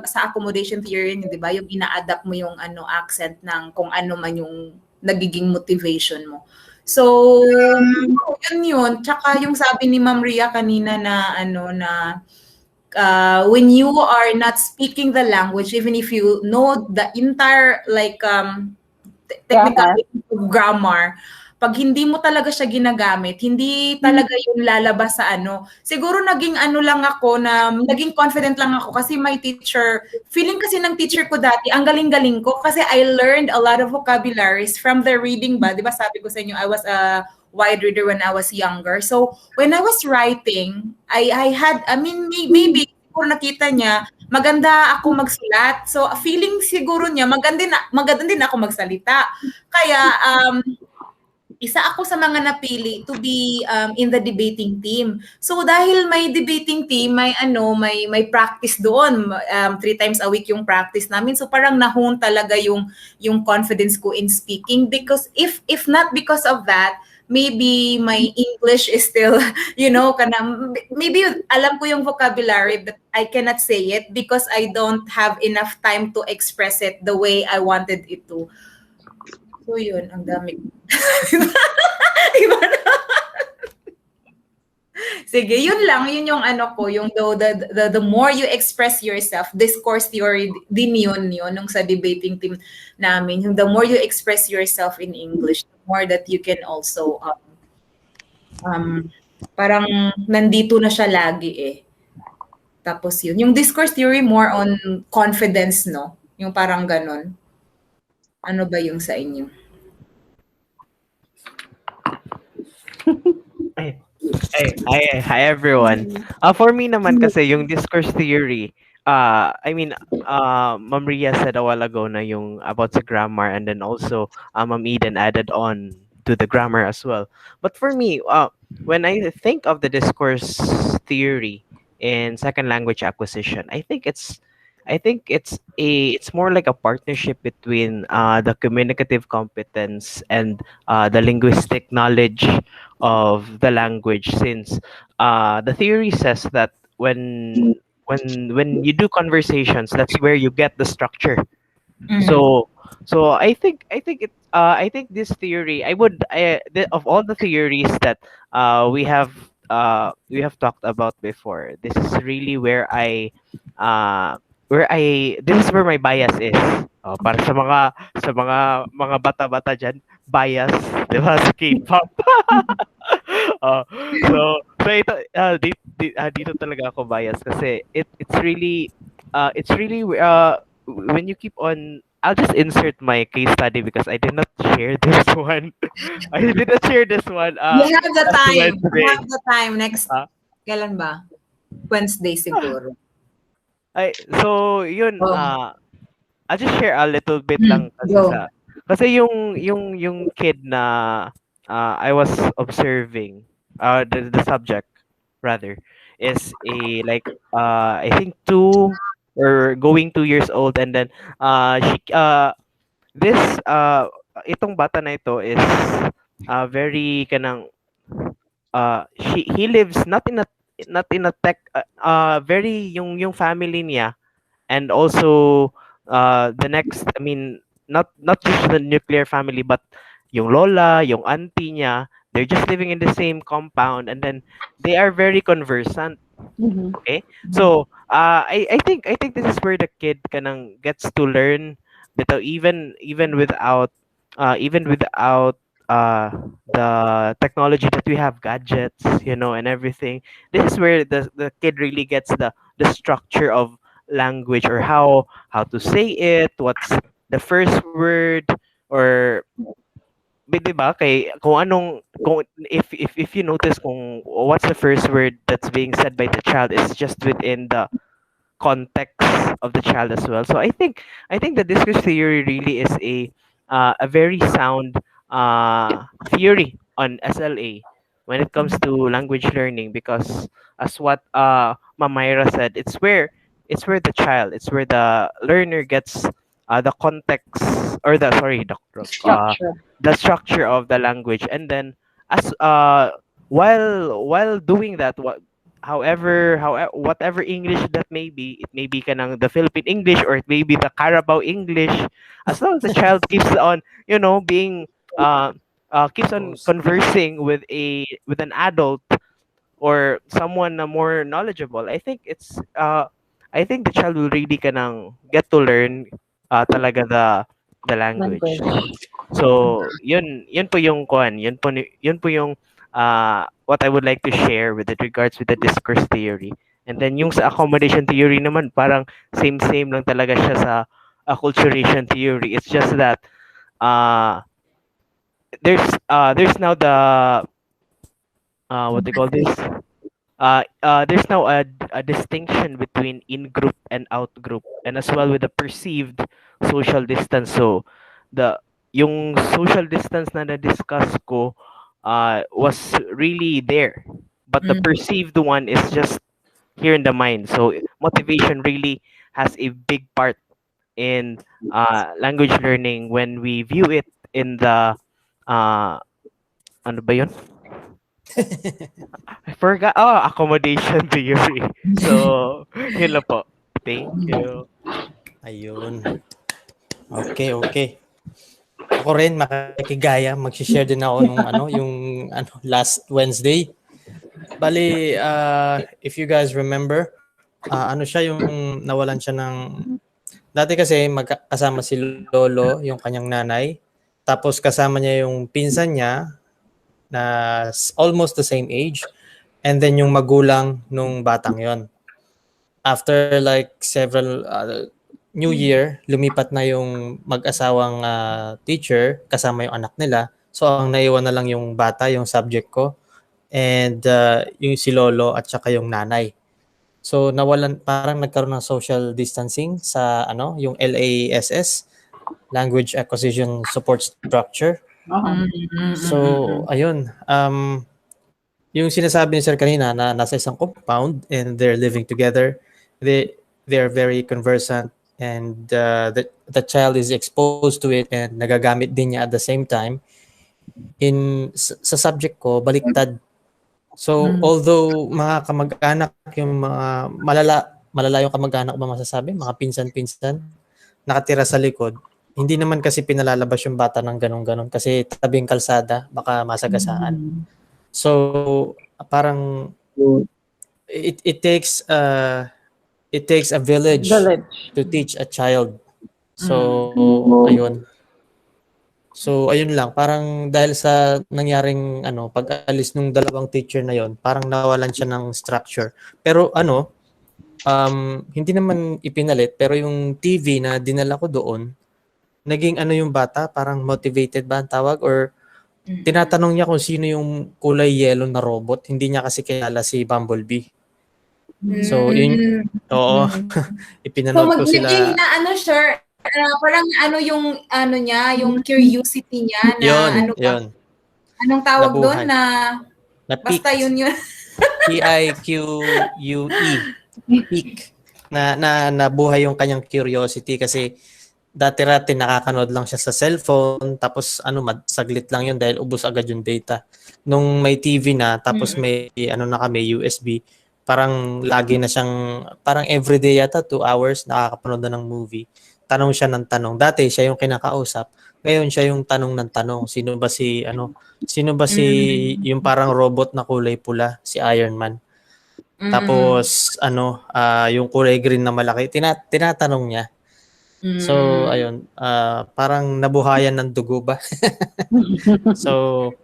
sa accommodation theory, di ba, yung ina-adapt mo yung accent ng kung ano man yung nagiging motivation mo. So, yun. Tsaka yung sabi ni Ma'am Ria kanina na when you are not speaking the language, even if you know the entire technical grammar, pag hindi mo talaga siya ginagamit, hindi talaga yung lalabas sa Siguro naging lang ako na, naging confident lang ako kasi my teacher, feeling kasi ng teacher ko dati, ang galing-galing ko kasi I learned a lot of vocabularies from the reading ba? Di ba sabi ko sa inyo, I was a wide reader when I was younger. So, when I was writing, maybe siguro nakita niya, maganda ako magsulat. So, feeling siguro niya, maganda din ako magsalita. Kaya, isa ako sa mga napili to be in the debating team. So dahil may debating team, may practice doon. 3 times a week yung practice namin. So parang nahon talaga yung confidence ko in speaking, because if not because of that, maybe my English is still, maybe alam ko yung vocabulary but I cannot say it because I don't have enough time to express it the way I wanted it to. So yun, ang dami. Iba na. Sige, yun lang. Yun yung ano ko, yung the more you express yourself, discourse theory din yun nung sa debating team namin. Yung the more you express yourself in English, the more that you can also, parang nandito na siya lagi eh. Tapos yun. Yung discourse theory more on confidence, no? Yung parang ganon. Ano ba yung sa inyo? Hi everyone. For me naman kasi yung discourse theory, Ma'am Ria said a while ago na yung about the grammar, and then also Ma'am Eden added on to the grammar as well. But for me, when I think of the discourse theory in second language acquisition, it's more like a partnership between the communicative competence and the linguistic knowledge of the language, since the theory says that when you do conversations, that's where you get the structure. So I think this theory, of all the theories that we have talked about before, this is really this is where my bias is. Para sa mga bata-bata diyan, bias, 'di ba, sa K-pop. Oh, so ito, dito talaga ako bias kasi it's really when you keep on. I'll just insert my case study because I did not share this one. I did not share this one. You have the last time. Wednesday. You have the time. Next, Ah. kailan ba? Wednesday siguro. So yun, Oh. I'll just share a little bit lang Go. kasi yung kid na I was observing, the subject rather is a like I think 2 years old, and then she this itong bata na ito is very kanang he lives not in a tech, very yung family niya, and also the next, I mean, not just the nuclear family, but yung lola, yung auntie niya, they're just living in the same compound, and then they are very conversant. Okay, so I think this is where the kid kanang gets to learn, but even without uh the technology that we have, gadgets, and everything. This is where the kid really gets the structure of language, or how to say it, what's the first word, or di ba, kung if you notice kung what's the first word that's being said by the child is just within the context of the child as well. So I think the discourse theory really is a very sound theory on SLA when it comes to language learning, because as what Myra said, it's where the learner gets the context, or Structure. the structure of the language, and then as while doing that, whatever English that may be, it may be kanang the Philippine English, or it may be the Carabao English, as long as the child keeps on, being keeps on conversing with an adult, or someone na more knowledgeable, I think the child will really kanang get to learn talaga the language. So yun po yung kuan, yun po yung what I would like to share with regards with the discourse theory. And then yung sa accommodation theory naman, parang same lang talaga siya sa acculturation theory. It's just that there's now the what they call this, there's now a distinction between in group and out group, and as well with the perceived social distance. So the yung social distance na na-discuss ko was really there. But the perceived one is just here in the mind. So motivation really has a big part in language learning when we view it in the uh, ano ba yun? I forgot. Oh, accommodation theory. So, yun lang po. Thank you. Ayun. Okay, okay. Ako rin makikigaya, mag-share din ako nung yung last Wednesday. Bali, if you guys remember, ano siya yung nawalan siya ng dati kasi kasama si Lolo, yung kanyang nanay. Tapos kasama niya yung pinsan niya na almost the same age. And then yung magulang nung batang yon. After like several New Year, lumipat na yung mag-asawang teacher kasama yung anak nila. So ang naiwan na lang yung bata, yung subject ko. And yung si Lolo at saka yung nanay. So nawalan, parang nagkaroon ng social distancing sa yung LASS, Language Acquisition Support Structure. So ayun, yung sinasabi ni Sir kanina na nasa isang compound and they're living together, they're very conversant, and the child is exposed to it and nagagamit din niya at the same time. Sa subject ko, baliktad. So although mga kamag-anak, yung mga malala yung kamag-anak ba masasabi, mga pinsan-pinsan, nakatira sa likod, hindi naman kasi pinalalabas yung bata ng ganun-ganun kasi tabing kalsada, baka masagasaan. So parang it takes a village to teach a child. So ayun. So ayun lang, parang dahil sa nangyaring pag-alis ng dalawang teacher na yon, parang nawalan siya ng structure. Pero hindi naman ipinalit, pero yung TV na dinala ko doon, naging yung bata, parang motivated ba ang tawag, or tinatanong niya kung sino yung kulay yellow na robot. Hindi niya kasi kilala si Bumblebee. So yun, oo. Ipinanood ko sila. Naging na siya, parang yung niya, yung curiosity niya na yun. Anong tawag doon Nabuhay. na Na-piqued. basta yun. Pique. Pique. Na nabuhay yung kanyang curiosity kasi dati-rati nakakanood lang siya sa cellphone, tapos saglit lang yun dahil ubos agad yung data. Nung may TV na, tapos may may USB, parang lagi na siyang, parang everyday yata 2 hours nakakapanood na ng movie. Tanong siya ng tanong. Dati siya yung kinakausap, ngayon siya yung tanong ng tanong. Sino ba si yung parang robot na kulay pula, si Iron Man. Tapos yung kulay green na malaki, tinatanong niya. So ayun, parang nabuhayan ng dugo ba? So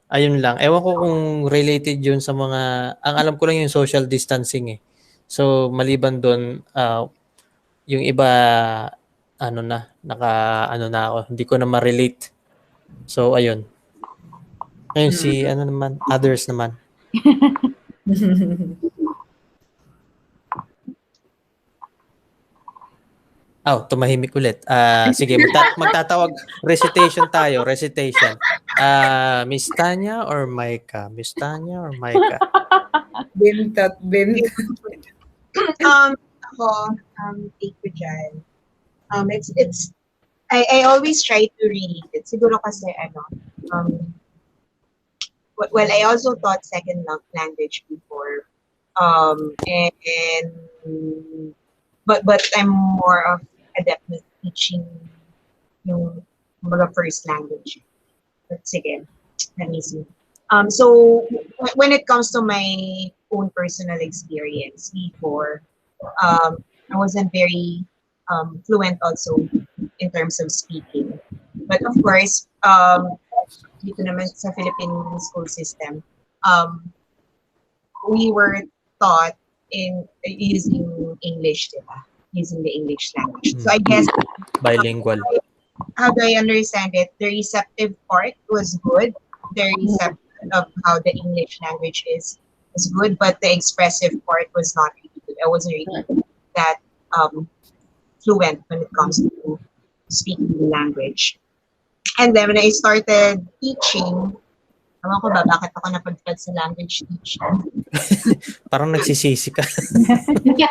ayun lang. Ewan ko kung related yun sa mga, ang alam ko lang yung social distancing eh. So maliban doon, yung iba na ako, hindi ko na ma-relate. So ayun. Ngayon si naman, others naman. Tumahimik ulit. Sige, magtatawag. Recitation tayo. Recitation. Miss Tanya or Myka? Miss Tanya or Myka? Bintot. Ako, take ko dyan. It's I always try to read it. Siguro kasi well, I also taught second language before. And but I'm more of adept with teaching yung mga first language. But sige, let me see. So when it comes to my own personal experience before, I wasn't very fluent also in terms of speaking. But of course, dito naman sa Philippine school system, we were taught in using English, diba? Using the English language. So I guess bilingual. How do I understand it? The receptive part was good. The reception of how the English language is good, but the expressive part was not really good. I wasn't really that fluent when it comes to speaking the language. And then when I started teaching, ewan ko ba, bakit ako napadpad sa language teaching? Parang nagsisisi ka. Kaya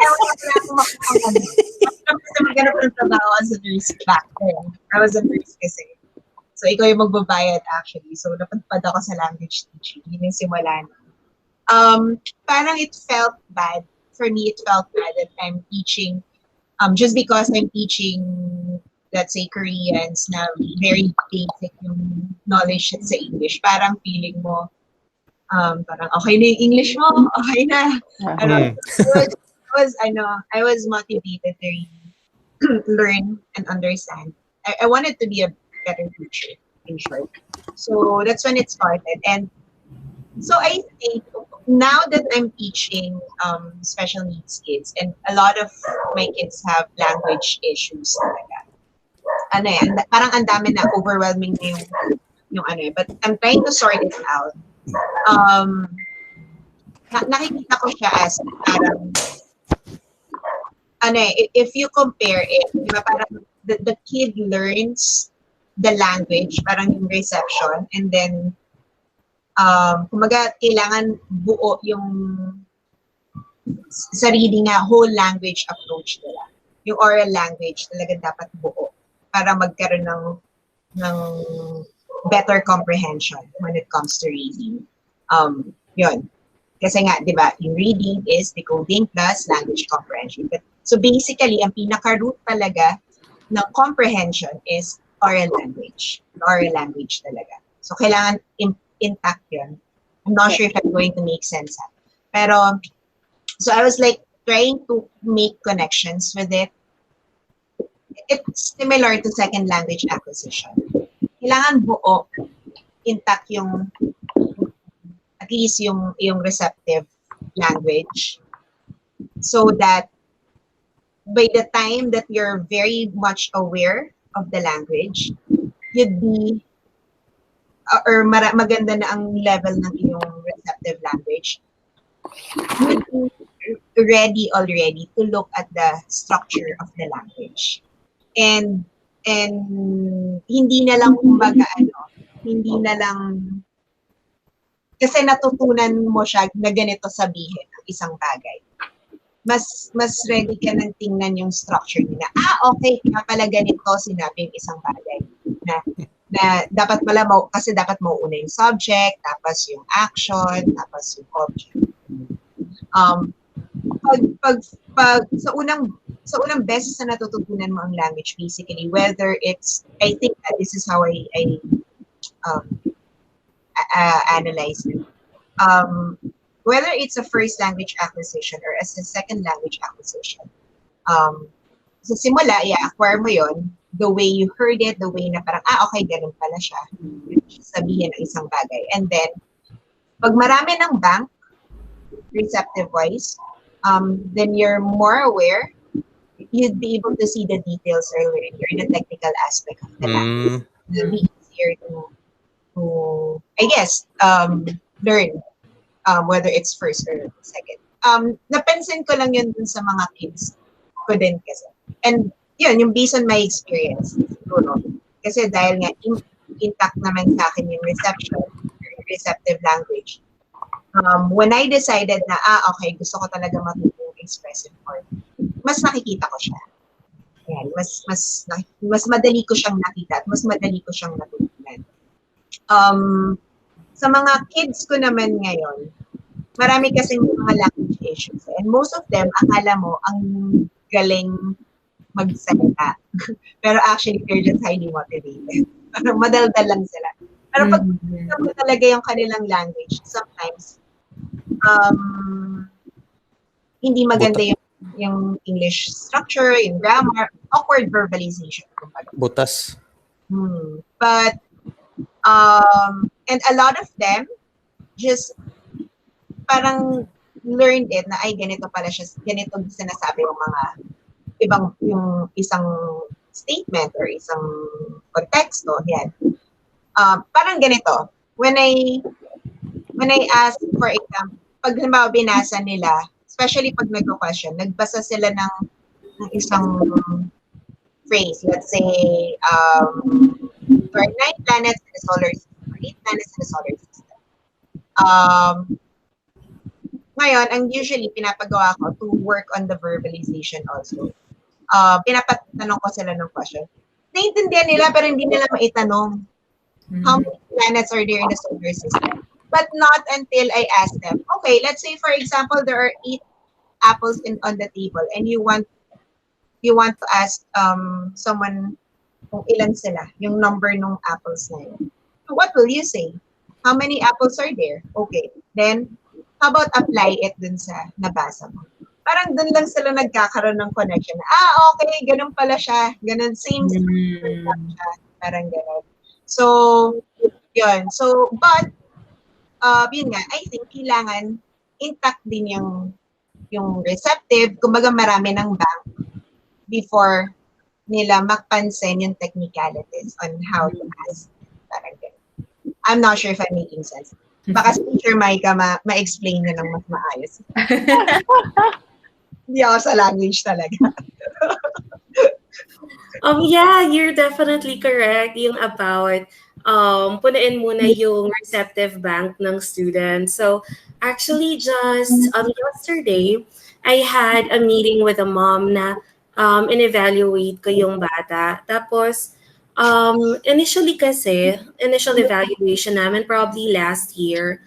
wala akong makuha ano. Kasi maghanap ng trabaho as a nurse back then. I was a nurse kasi. So, ikaw yung magbabayad actually. So, napadpad ako sa language teaching. Yun yung simula na. Parang it felt bad. For me, it felt bad that I'm teaching, just because I'm teaching, let's say, Koreans na very basic yung knowledge sa English. Parang feeling mo, parang okay na yung English mo, okay na. I was motivated to really learn and understand. I wanted to be a better teacher, in short. So that's when it started. And so I think now that I'm teaching special needs kids, and a lot of my kids have language issues talaga. Ano eh, parang ang dami na, overwhelming na yung ano eh. But I'm trying to sort it out. Nakikita ko siya as parang, ano eh, if you compare it, di ba, parang the kid learns the language, parang yung reception, and then, kumaga, kailangan buo yung sarili nga whole language approach nila. Yung oral language talaga dapat buo para magkaroon ng better comprehension when it comes to reading. Yun. Kasi nga, di ba, yung reading is decoding plus language comprehension. So basically, ang pinaka-root talaga ng comprehension is oral language. Oral language talaga. So kailangan intact yun. I'm not sure if I'm going to make sense. Pero, so I was like trying to make connections with it. It's similar to second language acquisition. Kailangan buo, intact yung, at least yung receptive language, so that by the time that you're very much aware of the language, you'd be, or maganda na ang level ng iyong receptive language, you'd be ready already to look at the structure of the language. And hindi na lang kumbaga hindi na lang kasi natutunan mo siya na ganito sabihin ang isang bagay. Mas ready ka nang tingnan yung structure niya. Okay, kaya pala ganito sinabi yung isang bagay. Na dapat pala kasi dapat mauuna yung subject, tapos yung action, tapos yung object. Pag sa unang beses na natututunan mo ang language, basically, whether it's, I think that this is how I analyze it. Whether it's a first language acquisition or as a second language acquisition, sa simula, i-acquire mo yon the way you heard it, the way na parang, okay, ganun pala siya. Sabihin ng isang bagay. And then, pag marami ng bank, receptive-wise, then you're more aware, you'd be able to see the details earlier, the technical aspect of the language. It'll be easier to I guess, learn, whether it's first or second. Napansin ko lang yun dun sa mga kids ko din kasi. And yun, yung based on my experience, siguro. Kasi dahil nga intact naman sa akin yung receptive language. When I decided na, okay, gusto ko talaga matuto yung expressive form, mas nakikita ko siya. Ayan, mas madali ko siyang nakita at mas madali ko siyang natutunan. Sa mga kids ko naman ngayon, marami kasing mga language issues. And most of them, akala mo, ang galing magsalita. Pero actually, they're just highly motivated. Parang madaldal lang sila. Pero pag mo talaga yung kanilang language, sometimes, hindi maganda yung English structure, yung grammar, awkward verbalization. Butas. But, and a lot of them just parang learned it na ay ganito pala siya, ganito sinasabi yung mga ibang, yung isang statement or isang konteksto, yan. Parang ganito, when I ask, for example, pag halimbawa binasa nila, especially pag nagko-question, nagbasa sila ng isang phrase, let's say, There are 9 planets in the solar system, or 8 planets in the solar system. Um, Ngayon, ang usually pinapagawa ko to work on the verbalization also. Pinapatanong ko sila ng question. Naiintindihan nila pero hindi nila maitanong how many planets are there in the solar system. But not until I ask them, okay, let's say for example, there are 8 apples on the table and you want to ask someone kung ilan sila, yung number ng apples na yun. So what will you say? How many apples are there? Okay. Then, how about apply it dun sa nabasa mo? Parang dun lang sila nagkakaroon ng connection. Okay, ganun pala siya. Ganun, same lang siya. Parang ganun. So, yun. So, but, yun nga, I think kailangan intact din yung receptive, kumbaga marami ng bank before nila mapansin yung technicalities on how to ask. Parang ganun. I'm not sure if I'm making sense. Baka si Teacher Myra ma-explain niya ng mas maayos. Hindi ako sa language talaga. Yeah, you're definitely correct. Yung about punuin muna yung receptive bank ng students. So actually just yesterday, I had a meeting with a mom na in-evaluate ko yung bata. Tapos initial evaluation namin probably last year.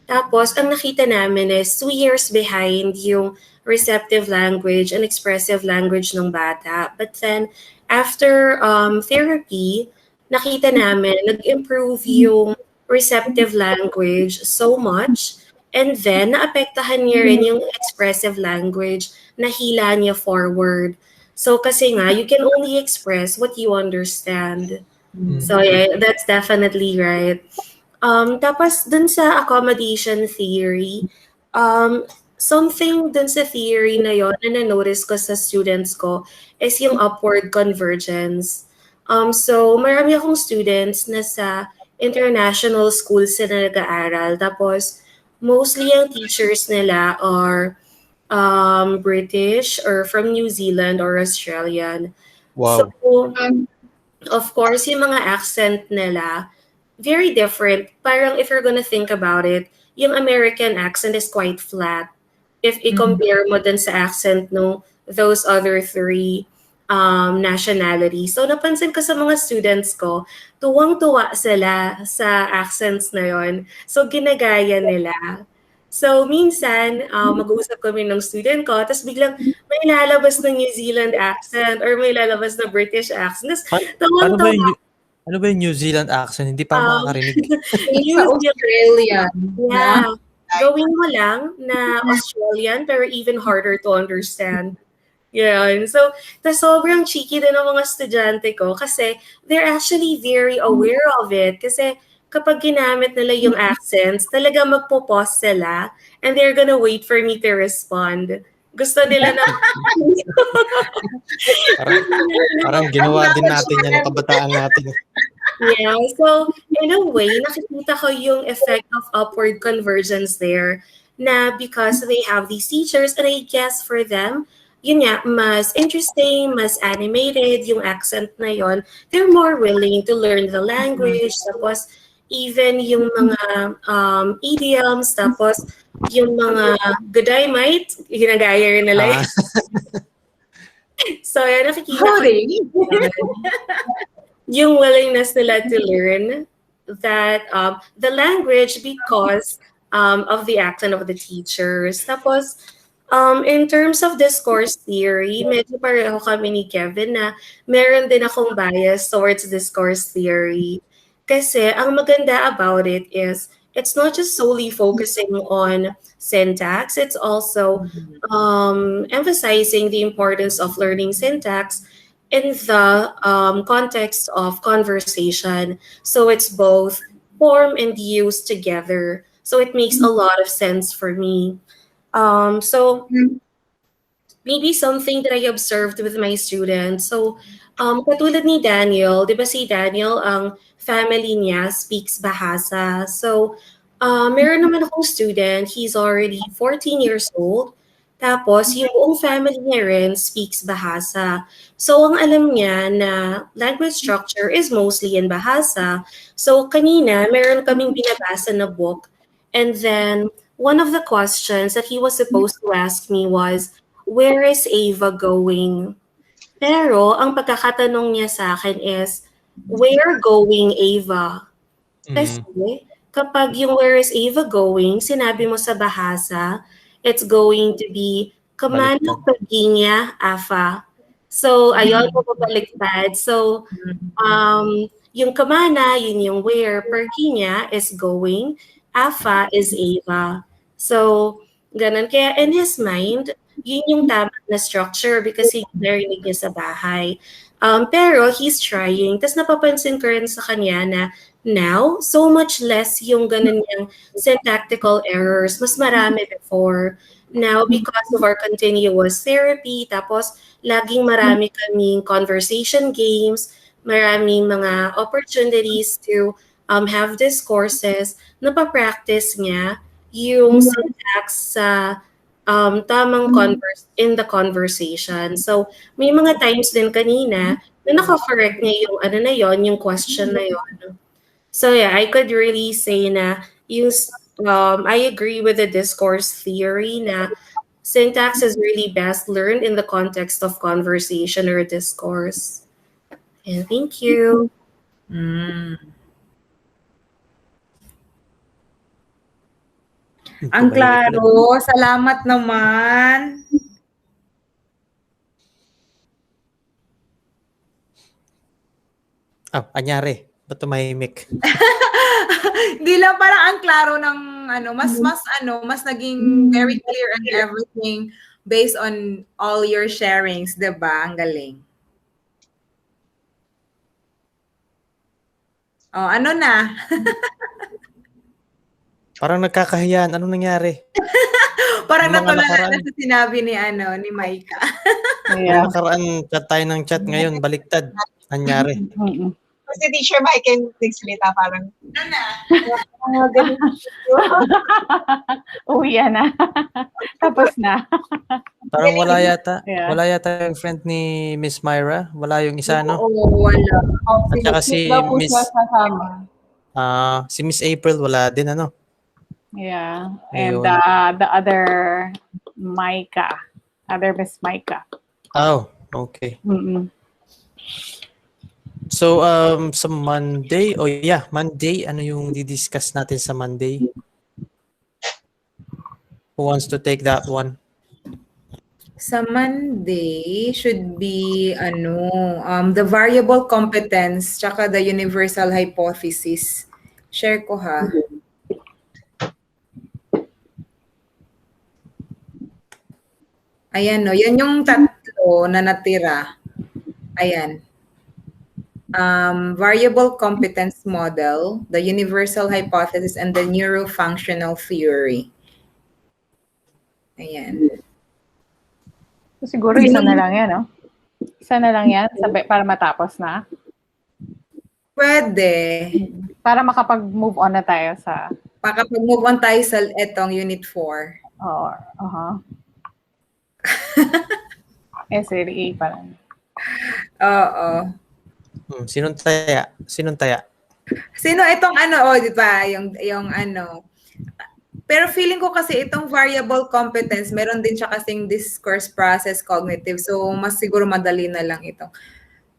Tapos, ang nakita namin is 2 years behind yung receptive language and expressive language ng bata. But then, after therapy, nakita namin, nag-improve yung receptive language so much. And then, naapektahan niya rin yung expressive language, nahila niya forward. So, kasi nga, you can only express what you understand. So, yeah, that's definitely right. Tapos dun sa accommodation theory, something dun sa theory na yon na na-notice ko sa students ko is yung upward convergence. So marami akong students na sa international schools na nag-aaral. Tapos mostly ang teachers nila are British or from New Zealand or Australian. Wow. So, of course, yung mga accent nila, very different. Parang if you're gonna think about it, yung American accent is quite flat. If i-compare mo dun sa accent no those other three nationalities. So napansin ko sa mga students ko, tuwang-tuwa sila sa accents na yon. So ginagaya nila. So minsan, mag-uusap kami ng student ko, tapos biglang may lalabas na New Zealand accent or may lalabas na British accent. Paano ba yung ano ba yung New Zealand accent? Hindi pa makakarinig. Sa Australian. Yeah. Gawin mo lang na Australian pero even harder to understand. Yan. So, sobrang cheeky din ng mga estudyante ko kasi they're actually very aware of it. Kasi kapag ginamit nila yung accents, talaga magpo-pause sila and they're gonna wait for me to respond. Gusto nila na... parang ginawa din natin yan ng kabataan natin. Yeah, so in a way, nakikita ko yung effect of upward convergence there na because they have these teachers and I guess for them, yun nga, mas interesting, mas animated yung accent na yon. They're more willing to learn the language, tapos even yung mga idioms, tapos yung mga good day, mate, ginagaya rin nila. So, yan, nakikita ko yung willingness nila to learn that the language because of the accent of the teachers. Tapos, in terms of discourse theory, medyo pareho kami ni Kevin na meron din akong bias towards discourse theory. Kasi ang maganda about it is it's not just solely focusing on syntax, it's also emphasizing the importance of learning syntax in the context of conversation. So it's both form and use together. So it makes a lot of sense for me. So maybe something that I observed with my students. So katulad ni Daniel, di ba si Daniel, ang family niya speaks Bahasa. So meron naman akong student, he's already 14 years old. Tapos, yung buong family niya rin speaks Bahasa. So, ang alam niya na language structure is mostly in Bahasa. So, kanina, meron kaming binabasa na book. And then, one of the questions that he was supposed to ask me was, where is Ava going? Pero, ang pagkakatanong niya sa akin is, where going Ava? Kasi, kapag yung where is Ava going, sinabi mo sa Bahasa, it's going to be Kamano pergi niya, Afa. So, ayun, baliktad. So, yung kamana, yun yung where, pergi niya is going, Afa is Ava. So, ganun. Kaya in his mind, yun yung tama na structure because he narinig niya sa bahay. Pero he's trying. Tapos napapansin ko rin sa kanya na now, so much less yung ganun yung syntactical errors. Mas marami before. Now, because of our continuous therapy, tapos laging marami kaming conversation games, maraming mga opportunities to have discourses, napapractice niya yung syntax sa tamang in the conversation. So, may mga times din kanina na naka-correct niya yung ano na yon, yung question na yon. So yeah, I could really say na yung I agree with the discourse theory na syntax is really best learned in the context of conversation or discourse. And thank you. Ang klaro. Salamat naman. Anyari. Ba't tumahimik? Hindi lang, parang ang klaro ng mas naging very clear and everything based on all your sharings, 'di ba? Ang galing. Oh, ano na? Parang nagkakahiyaan. Anong nangyari? Parang Yung mga natulala nakaraan. na sa sinabi ni Myra. Yeah. Nakaraan chat tayo ng chat ngayon. Baliktad. Nangyari. Kasi Teacher Mike can nagsalita parang, Ano na? Uwi na. Tapos na. Parang wala yata. Yeah. Wala yata yung friend ni Miss Myra. Wala yung isa, no? Oo, wala. At saka si daw po Miss siya sasama. si Miss April wala din, ano? Yeah. And Ayun. the other Miss Myra. Oh, okay. Mm-mm. So, sa Monday, Monday, ano yung di-discuss natin sa Monday? Who wants to take that one? Sa Monday should be the variable competence tsaka the universal hypothesis. Share ko ha. Ayan no, yan yung tatlo na natira. Ayan. Variable competence model, the universal hypothesis, and the neurofunctional theory. Ayan. So, siguro isa na lang yan, no? Isa na lang yan para matapos na. Pwede. Para makapag-move on na tayo sa... Makapag-move on tayo sa etong Unit 4. SLA pa lang. Oo. Sinong taya? Sino itong di ba? Yung Pero feeling ko kasi itong variable competence, meron din siya kasing discourse process cognitive. So, mas siguro madali na lang ito.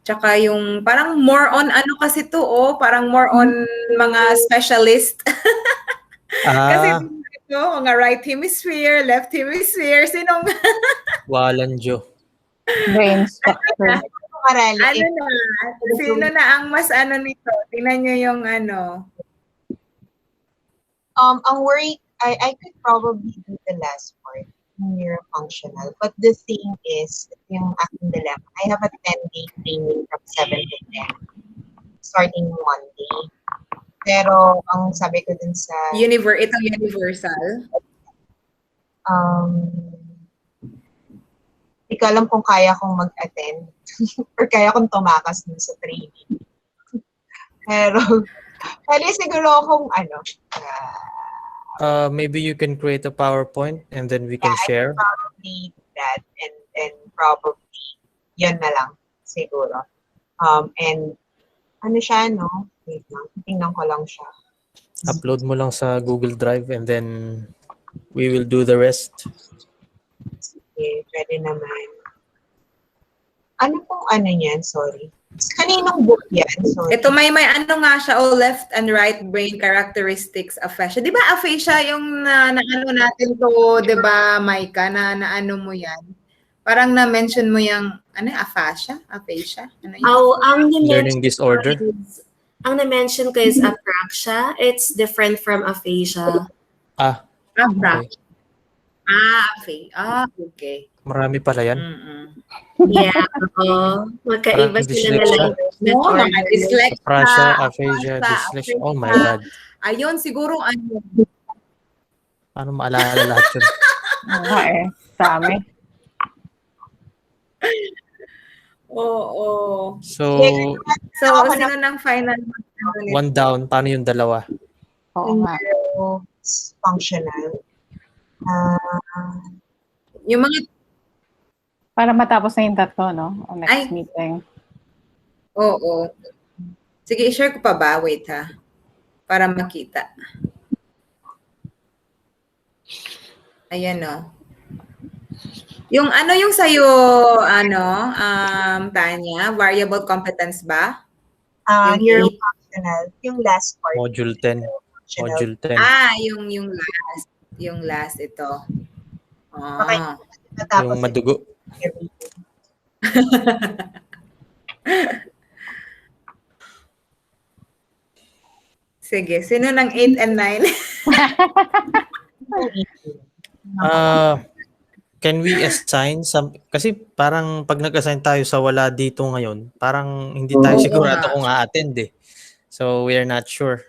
Tsaka yung parang more on kasi to, parang more on mga specialist. Kasi ito, mga right hemisphere, left hemisphere, sinong... Walanjo. Brain structure. Sino na ang mas nito? Tingnan nyo yung ang worry, I could probably do the last part, neurofunctional. But the thing is, yung aking dilemma, I have a 10-day training from 7 to 10, starting Monday. Pero, ang sabi ko dun sa... itong universal? Hindi ko alam kung kaya kong mag-attend or kaya kong tumakas dun sa training. Pero, pwede siguro akong maybe you can create a PowerPoint and then we can share. definitely do that, and probably yan na lang siguro. And ano siya, no? Wait lang, tingnan ko lang siya. Upload mo lang sa Google Drive and then we will do the rest. Sige, pwede naman. Ano pong ano niyan? Sorry. Kaninong book yan? Sorry. Ito may ano nga siya, left and right brain characteristics aphasia. Di ba aphasia yung na ano natin to, di ba, Myka, na ano mo yan? Parang na-mention mo yung, ano, aphasia? Aphasia? Ano yun? Ang Learning disorder. Ang na-mention ko is apraxia. It's different from aphasia. Apraxia. Okay. Marami pala yan. Yeah, magkaiba Parang sila na dyslexia. language No, mga disorder. dyslexia. Aphasia, aphasia, dyslexia. Oh my God. Ayun, siguro ano. Paano maalala lahat yun? Dami. Oo. So, Sino ng final? one down. Paano yung dalawa? Oo nga. Functional. Yung mga, Para matapos na yung tatlo, no? O next Ay. meeting. oo. Sige, i-share ko pa ba? Wait ha. Para makita. Ayan o. Yung ano yung sa'yo, Tanya? Variable competence ba? Yung functional. Yung last part. Module 10. Functional. Module 10. Yung last. Yung last ito. Okay. Yung madugo. Sige, sino ng 8 and 9? Can we assign some, kasi parang pag nag-assign tayo sa wala dito ngayon, parang hindi tayo sigurado kung a-attend eh. So we are not sure.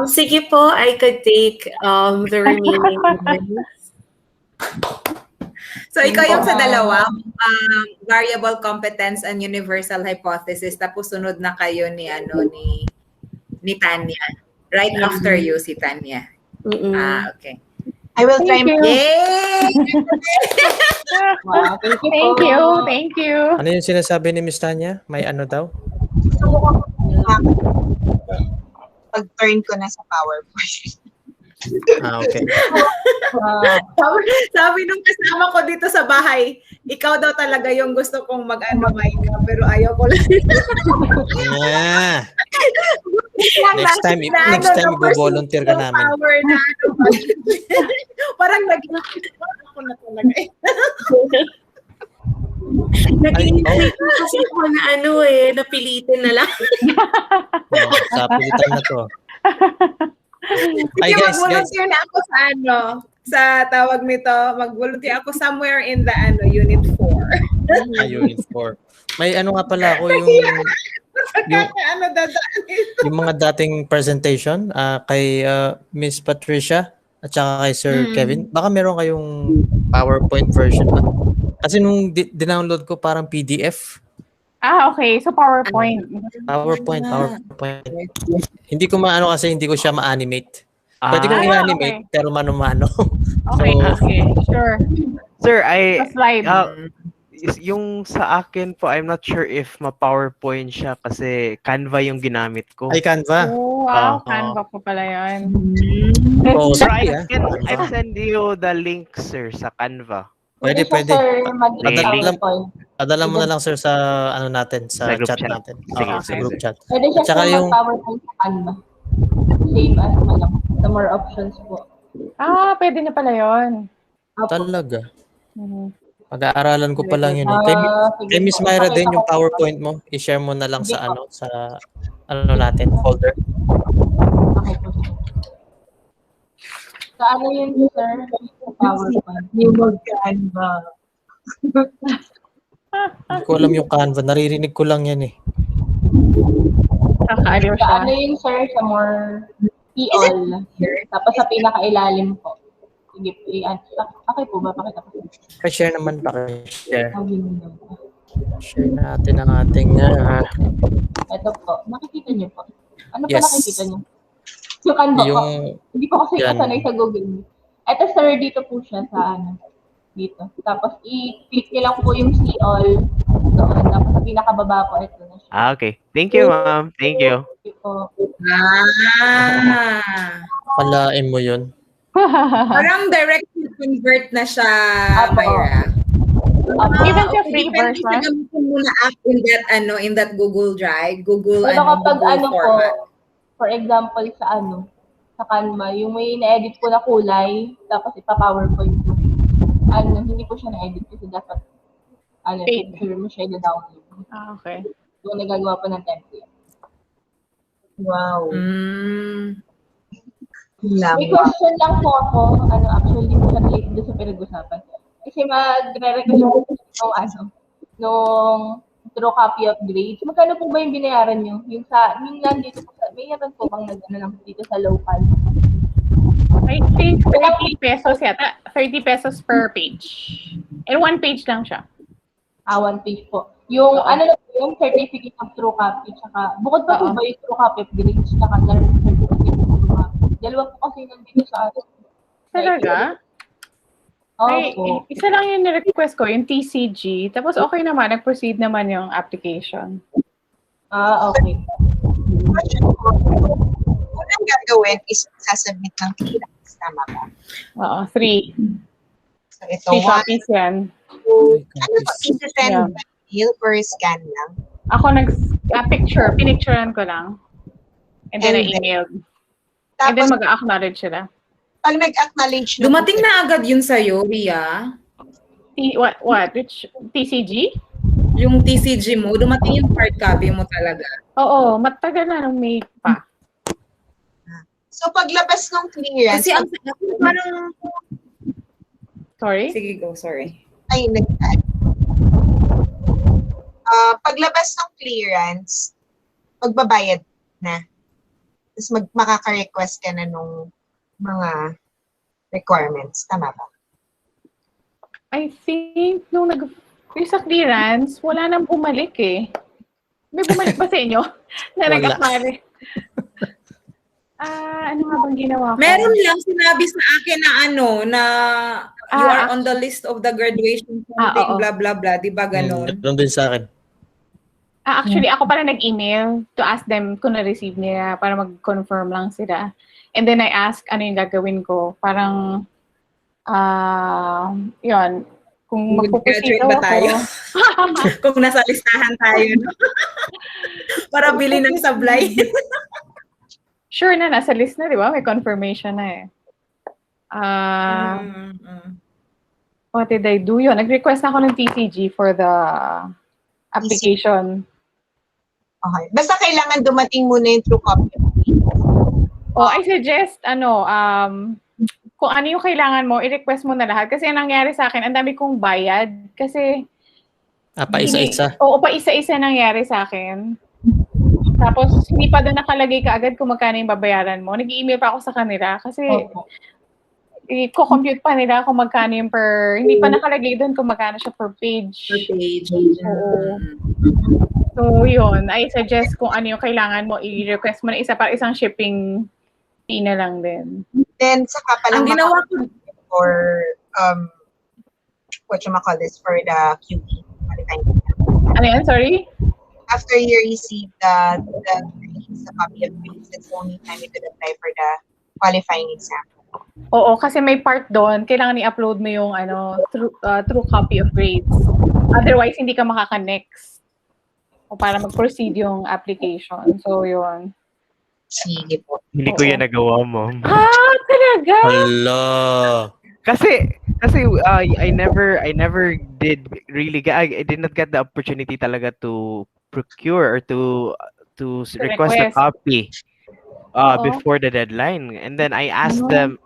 Sige po, I could take the remaining ones. So ikaw yung sa dalawa, variable competence and universal hypothesis, tapos sunod na kayo ni Tanya. Right after you, si Tanya. Okay. I will try. Yay! Wow, thank you po. Thank you. Ano yung sinasabi ni Miss Tanya? May ano daw? Pag-turn ko na sa PowerPoint. Okay. Sabi nung kasama ko dito sa bahay, ikaw daw talaga yung gusto kong Myka, pero ayaw ko lang. Next time i-volunteer ka namin. Parang ako na talaga eh. Nag-iisip kasi ako na napilitin na lang. Sa pilitan na to. Ay Sige, guys, mag-volunteer na ako sa sa tawag nito, mag-volunteer ako somewhere in the unit 4. Unit 4. May ano nga pala ako yung yung mga dating presentation kay Miss Patricia at saka kay Sir Kevin. Baka meron kayong PowerPoint version ba? Kasi nung dinownload ko parang PDF. Okay. So PowerPoint. PowerPoint. Hindi ko maano kasi hindi ko siya ma-animate. Pwede kong i-animate pero mano-mano. Okay, So, okay. Sure. Sir, Sa slide. yung sa akin po, I'm not sure if ma-PowerPoint siya kasi Canva yung ginamit ko. ay Canva. Oh, wow. Canva po pala yan. Oh, Sir, sorry, I'll send you the link, sir, sa Canva. Pwede. Sir, mag-PowerPoint. Padala mo na lang sir sa ano natin, sa Sa group chat chat. natin. Sige, Sa group chat. Pwede siya At saka sir, yung mag-PowerPoint sa Canva. Same as the more options po. Pwede na pala yun. talaga. Mhm. Pag-aaralan ko pa lang yun. Kay Miss Myra din yung PowerPoint mo, i-share mo na lang sa ano natin, folder. Okay po. Sa ano yun, sir? PowerPoint. Yung mag-Canva. Hindi ko alam yung Canva, naririnig ko lang yan eh. Kakaaliw Sa siya. ano yun, sir? Sa more all. Tapos sa pinaka-ilalim po. Sige, okay po ba? Pakita po. Pa-share naman, pa-share. Window. Share natin ang ating Ito po. Nakikita niyo po. Ano po Yes. nakikita niyo? Yung ano po. Yung, Hindi po kasi yan. kasanay sa Google Meet. Eto sir, dito po siya sa ano. Dito. Tapos i-click niyo lang po yung see all. Doon. Tapos sa pinakababa po, ito na siya. Okay. Thank you, ma'am. Thank you. Ito po. Palain mo yun. Parang direct convert na siya, Apo. Myra. Even sa free Depende sa version? gamitin mo na app in that Google Drive, Google Pero kapag Google ano po, format. for example sa Canva, yung may na-edit po na kulay, tapos ipa-PowerPoint po. Hindi po siya na-edit kasi dapat, Paid. sure mo siya i-download. Okay. So, nagagawa po ng template. Wow. Mm. May question lang po ako, actually, hindi siya relate doon sa pinag-usapan. Kasi magre-recommend nung true copy of grades. Magkano po ba yung binayaran nyo? Yung nandito po may meron po bang lang dito sa local? I think 30 pesos yata. 30 pesos per page. And one page lang siya. One page po. Yung Oo. yung certificate of true copy, tsaka, bukod pa po ba yung true copy of grades, tsaka learning certificate of true copy? Dalawa po kasi nandito sa atin. Talaga? Ay, Opo. isa lang yung ni-request ko, yung TCG. Tapos okay naman, nag-proceed naman yung application. Okay. Question ko, unang gagawin is sasubmit ng clearance, tama ba? Oo, 3. So ito, 3 one, copies yan. ano to, isi-send Yeah. by mail or scan lang? Ako pinicturean ko lang. And then And I emailed. And then Tapos, mag-acknowledge sila. pag nag-acknowledge na Dumating po, na agad yun sa'yo, Ria. What? Which TCG? Yung TCG mo, dumating yung hard copy mo talaga. Oo, matagal na nung May pa. so paglabas ng clearance, Kasi ang parang... Sorry? Sige, go, sorry. ay, paglabas ng clearance, magbabayad na. Tapos makaka-request ka na nung mga requirements. Tama ba? I think nung yung sa clearance, wala nang bumalik eh. May bumalik ba sa inyo? Na Wala. nag-apply? Ano nga bang ginawa ko? Meron lang sinabi sa akin na na you are on the list of the graduation something, oo. blah, blah, blah. Di ba ganon? Ganun din sa akin. Actually, ako pala nag-email to ask them kung na-receive nila para mag-confirm lang sila. And then I ask ano yung gagawin ko. Parang, yun, kung magpuproceed Mag-graduate ba ako. tayo? Kung nasa listahan tayo, no? Para bili ng sablay. Sure na, nasa list na, di ba? May confirmation na eh. What did I do? Yun, nag-request ako ng TCG for the application. Okay. Basta kailangan dumating muna yung true copy. I suggest, kung ano yung kailangan mo, i-request mo na lahat. Kasi ang nangyari sa akin, ang dami kong bayad. Kasi, Pa isa-isa. Oo, pa isa-isa nangyari sa akin. Tapos, hindi pa doon nakalagay kaagad kung magkano yung babayaran mo. Nag-email pa ako sa kanila kasi i-compute pa nila kung magkano yung hindi pa nakalagay doon kung magkano siya per page. Per page. Oo. So, yun. I suggest kung ano yung kailangan mo, i-request mo na isa para isang shipping fee na lang din. Then, saka palang Ang ginawa ko, for, what you call this, for the QE. Ano yan? Sorry? After you receive the grades, the copy of grades, that's the only time you could apply for the qualifying exam. Oo, kasi may part doon, kailangan i-upload mo yung true copy of grades. Otherwise, hindi ka makaka-next. O para mag-proceed yung application. So, yun. Sige po. Hindi ko yan nagawa, ma'am. Talaga? Hala. Kasi I never did really I did not get the opportunity talaga to procure or to request a request. copy before the deadline. And then I asked them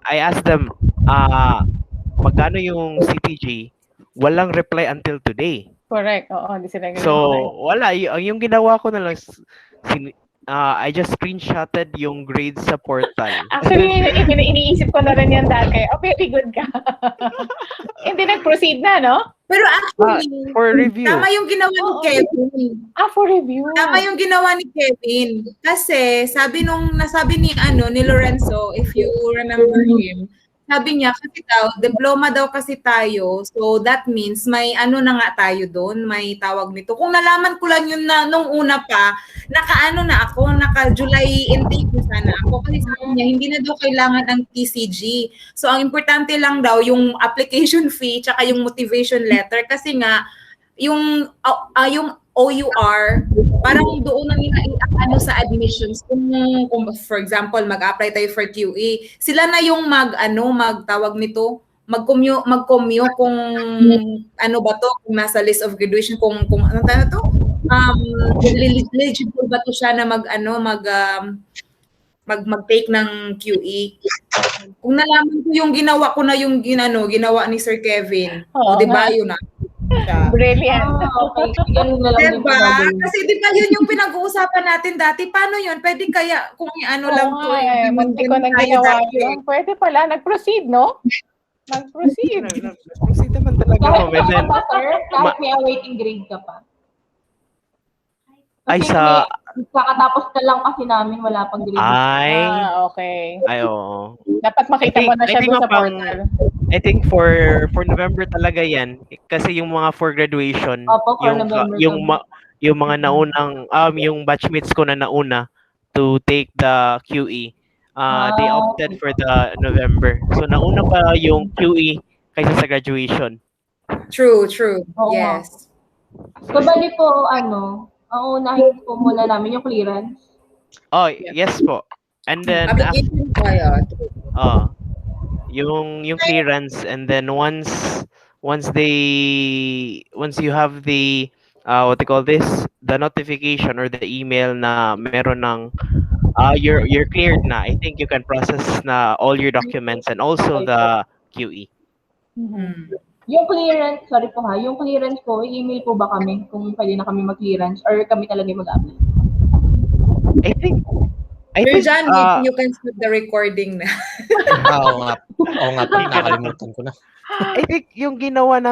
magkano yung CTG? Walang reply until today. Correct. Oo, hindi sila So, wala. Yung ginawa ko na lang, I just screenshotted yung grades sa portal. Actually, iniisip ko na rin yan dati. Oh, very good ka. Hindi nag-proceed na, no? Pero actually, For review. tama yung ginawa ni Oo. Kevin. For review. Tama yung ginawa ni Kevin. Kasi nasabi ni Lorenzo, if you remember him, sabi niya kasi diploma daw kasi tayo. So that means may ano na nga tayo doon, may tawag nito. Kung nalaman ko lang yun na nung una pa, naka-July intake na sana ako. Kasi sabi niya, hindi na daw kailangan ng TCG. So ang importante lang daw yung application fee tsaka yung motivation letter kasi nga yung OUR, parang doon na nila ano sa admissions kung for example mag-apply tayo for QE, sila na yung magtawag nito, mag-commute kung ano ba to, kung nasa list of graduation, kung ano tayo to, eligible ba to siya na mag-take ng QE. Kung nalaman ko yung ginawa ko na yung ginawa ni Sir Kevin, Oo di ba nga. yun na siya. Brilliant. Okay. Ganun na lang din Diba? gagawin. Kasi di ba yun yung pinag-uusapan natin dati? Paano yun? Pwede kaya kung lang to. Munti ko nang ginawa yun. Pwede pala. Nag-proceed, no? Nag-proceed. Proceed naman talaga Kahit ako. And then, pa, sir, kahit may awaiting grade ka pa. ay Kasi kakatapos na lang kasi namin, wala pang grade. Okay. Ay, oo. Dapat makita mo na siya doon sa portal. I think for November talaga yan kasi yung mga for graduation, Opo, for November yung mga naunang yung batchmates ko na nauna to take the QE, they opted for the November. So nauna pa yung QE kaysa sa graduation. True. Oo. Yes. So, bali po, ang unahin po muna namin yung clearance. Oh, yes po. And then Application kaya. yung clearance, and then once you have the what they call this, the notification or the email na meron ng you're cleared na, I think you can process na all your documents and also the QE. Yung clearance, sorry po yung clearance po, i-email po ba kami kung pwede na kami mag-clearance or kami talaga yung mag-apply? I think John, you can stop the recording na. Oo nga, nakalimutan ko na. I think yung ginawa na